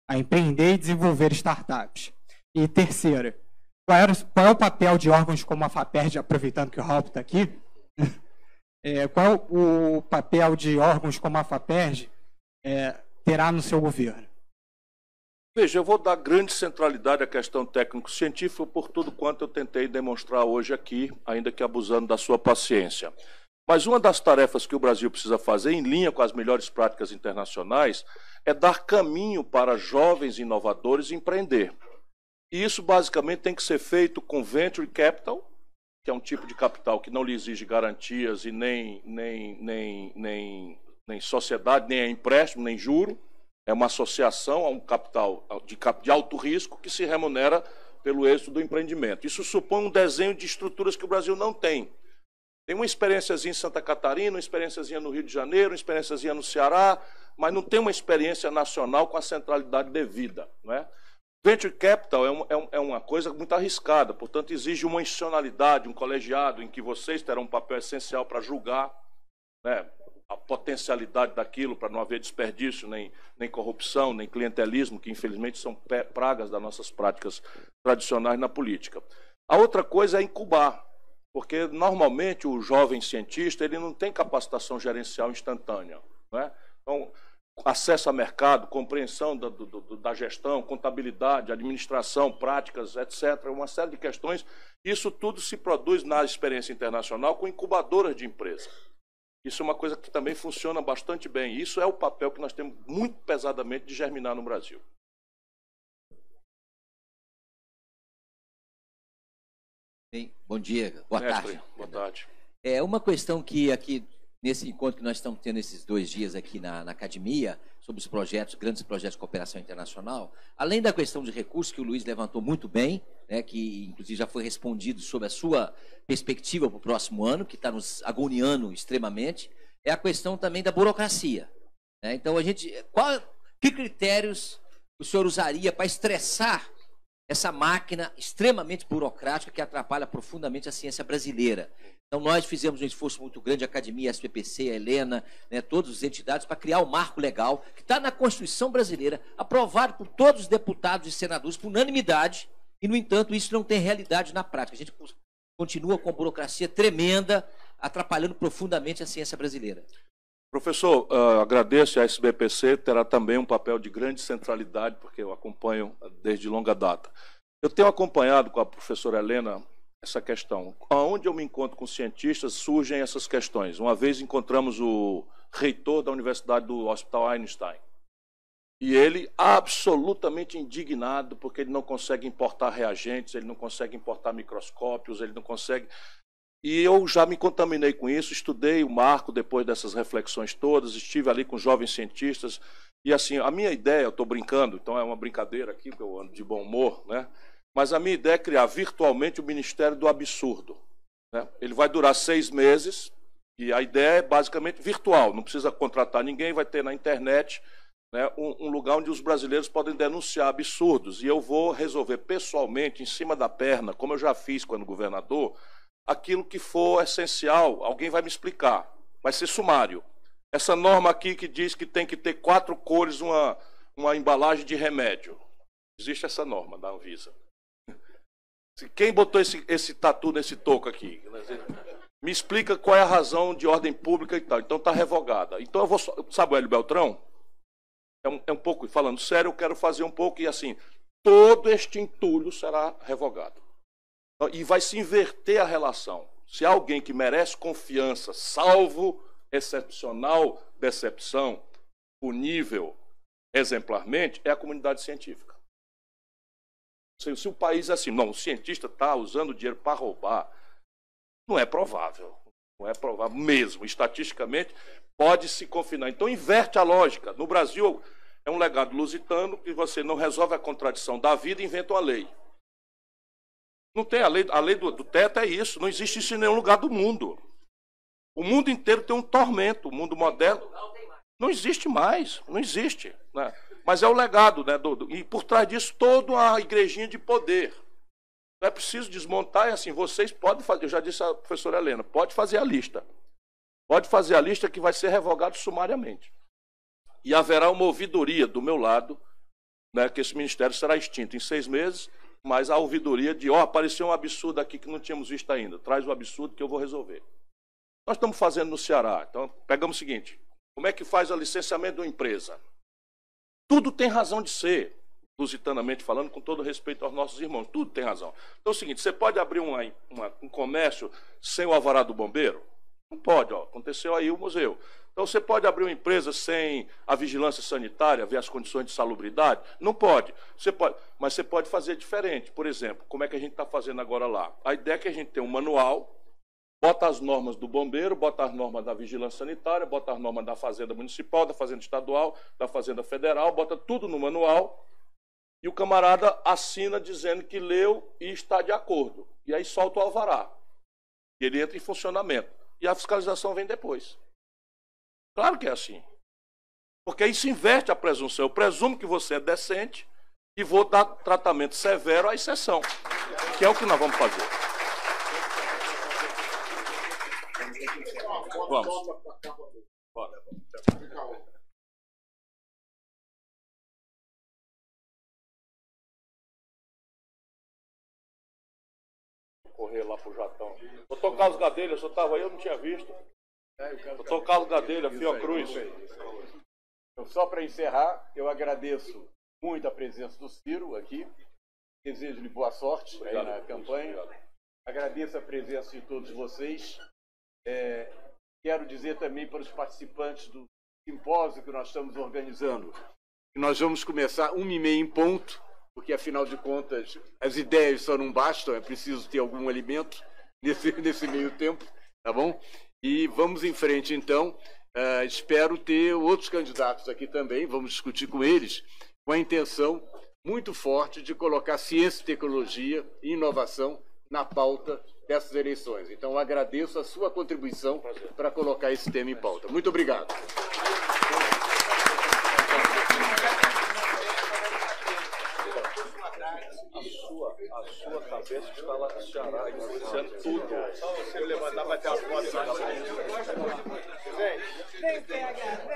Speaker 10: a empreender e desenvolver startups. E terceira, qual é o papel de órgãos como a FAPERJ, aproveitando que o Raul está aqui? Qual é o papel de órgãos como a FAPERJ terá no seu governo?
Speaker 2: Veja, eu vou dar grande centralidade à questão técnico-científica por tudo quanto eu tentei demonstrar hoje aqui, ainda que abusando da sua paciência. Mas uma das tarefas que o Brasil precisa fazer, em linha com as melhores práticas internacionais, é dar caminho para jovens inovadores empreender. E isso basicamente tem que ser feito com venture capital, que é um tipo de capital que não lhe exige garantias e nem sociedade, nem empréstimo, nem juro. É uma associação a um capital de alto risco que se remunera pelo êxito do empreendimento. Isso supõe um desenho de estruturas que o Brasil não tem. Tem uma experiênciazinha em Santa Catarina, uma experiênciazinha no Rio de Janeiro, uma experiênciazinha no Ceará, mas não tem uma experiência nacional com a centralidade devida, não é? Venture Capital é uma coisa muito arriscada, portanto exige uma institucionalidade, um colegiado em que vocês terão um papel essencial para julgar, né, a potencialidade daquilo, para não haver desperdício, nem corrupção, nem clientelismo, que infelizmente são pragas das nossas práticas tradicionais na política. A outra coisa é incubar, porque normalmente o jovem cientista ele não tem capacitação gerencial instantânea, não é? Então, acesso a mercado, compreensão da gestão, contabilidade, administração, práticas, etc., uma série de questões, isso tudo se produz na experiência internacional com incubadoras de empresa. Isso é uma coisa que também funciona bastante bem. Isso é o papel que nós temos muito pesadamente de germinar no Brasil.
Speaker 11: Bem, bom dia, boa tarde.
Speaker 2: Boa tarde.
Speaker 11: Uma questão que aqui, nesse encontro que nós estamos tendo esses 2 dias aqui na academia, sobre os projetos, grandes projetos de cooperação internacional, além da questão de recursos que o Luiz levantou muito bem, né, que inclusive já foi respondido sobre a sua perspectiva para o próximo ano, que está nos agoniando extremamente, é a questão também da burocracia. Né? Então, que critérios o senhor usaria para estressar essa máquina extremamente burocrática que atrapalha profundamente a ciência brasileira? Então, nós fizemos um esforço muito grande, a Academia, a SPPC, a Helena, né, todas as entidades, para criar um marco legal que está na Constituição brasileira, aprovado por todos os deputados e senadores, por unanimidade, e, no entanto, isso não tem realidade na prática. A gente continua com burocracia tremenda, atrapalhando profundamente a ciência brasileira.
Speaker 2: Professor, agradeço, a SBPC terá também um papel de grande centralidade, porque eu acompanho desde longa data. Eu tenho acompanhado com a professora Helena essa questão. Onde eu me encontro com cientistas, surgem essas questões. Uma vez encontramos o reitor da Universidade do Hospital Einstein. E ele absolutamente indignado, porque ele não consegue importar reagentes, ele não consegue importar microscópios, ele não consegue... E eu já me contaminei com isso, estudei o marco depois dessas reflexões todas, estive ali com jovens cientistas, e assim, a minha ideia, eu estou brincando, então é uma brincadeira aqui, porque eu ando de bom humor, né? Mas a minha ideia é criar virtualmente o Ministério do Absurdo. Né? Ele vai durar 6 meses, e a ideia é basicamente virtual, não precisa contratar ninguém, vai ter na internet, né, um lugar onde os brasileiros podem denunciar absurdos, e eu vou resolver pessoalmente, em cima da perna, como eu já fiz quando governador, aquilo que for essencial, alguém vai me explicar, vai ser sumário. Essa norma aqui que diz que tem que ter 4 cores uma embalagem de remédio. Existe essa norma da Anvisa. Quem botou esse tatu nesse toco aqui? Me explica qual é a razão de ordem pública e tal. Então está revogada. Então eu vou... Sabe o Hélio Beltrão? É um pouco, falando sério, eu quero fazer um pouco e assim, todo este entulho será revogado. E vai se inverter a relação. Se há alguém que merece confiança, salvo excepcional decepção, punível exemplarmente, é a comunidade científica. Se o país é assim, não, o cientista está usando dinheiro para roubar, não é provável. Não é provável mesmo. Estatisticamente, pode se confinar. Então, inverte a lógica. No Brasil, é um legado lusitano que você não resolve a contradição da vida e inventa uma lei. Não tem a lei do teto, é isso. Não existe isso em nenhum lugar do mundo. O mundo inteiro tem um tormento. O mundo moderno não existe mais. Não existe. Né? Mas é o legado. Né, e por trás disso, toda uma igrejinha de poder. Não é preciso desmontar. E assim, vocês podem fazer. Eu já disse à professora Helena, pode fazer a lista. Pode fazer a lista que vai ser revogado sumariamente. E haverá uma ouvidoria do meu lado, né, que esse ministério será extinto em 6 meses, mas a ouvidoria de, apareceu um absurdo aqui que não tínhamos visto ainda. Traz o absurdo que eu vou resolver. Nós estamos fazendo no Ceará. Então, pegamos o seguinte, como é que faz o licenciamento de uma empresa? Tudo tem razão de ser, lusitanamente falando, com todo respeito aos nossos irmãos. Tudo tem razão. Então é o seguinte, você pode abrir um comércio sem o alvará do bombeiro? Não pode, aconteceu aí o museu. Então você pode abrir uma empresa sem a vigilância sanitária, ver as condições de salubridade? Não pode. Mas você pode fazer diferente. Por exemplo, como é que a gente está fazendo agora lá? A ideia é que a gente tem um manual, bota as normas do bombeiro, bota as normas da vigilância sanitária, bota as normas da fazenda municipal, da fazenda estadual, da fazenda federal, bota tudo no manual e o camarada assina dizendo que leu e está de acordo. E aí solta o alvará. E ele entra em funcionamento. E a fiscalização vem depois. Claro que é assim. Porque aí se inverte a presunção. Eu presumo que você é decente e vou dar tratamento severo à exceção. Que é o que nós vamos fazer. Vamos. Bora. Correr lá pro Jatão. Doutor Carlos Gadelha, o senhor estava aí, eu não tinha visto. Doutor Carlos Gadelha, Fiocruz.
Speaker 1: Então, só para encerrar, eu agradeço muito a presença do Ciro aqui. Desejo-lhe boa sorte aí na campanha. Agradeço a presença de todos vocês. Quero dizer também para os participantes do simpósio que nós estamos organizando, que nós vamos começar 1h30 em ponto, porque, afinal de contas, as ideias só não bastam, é preciso ter algum alimento nesse meio tempo, tá bom? E vamos em frente, então. Espero ter outros candidatos aqui também, vamos discutir com eles, com a intenção muito forte de colocar ciência, tecnologia e inovação na pauta dessas eleições. Então, eu agradeço a sua contribuição para colocar esse tema em pauta. Muito obrigado.
Speaker 2: A sua cabeça está lá no Ceará, influenciando tudo. Só você levantar, vai ter a foto. Vem, PH.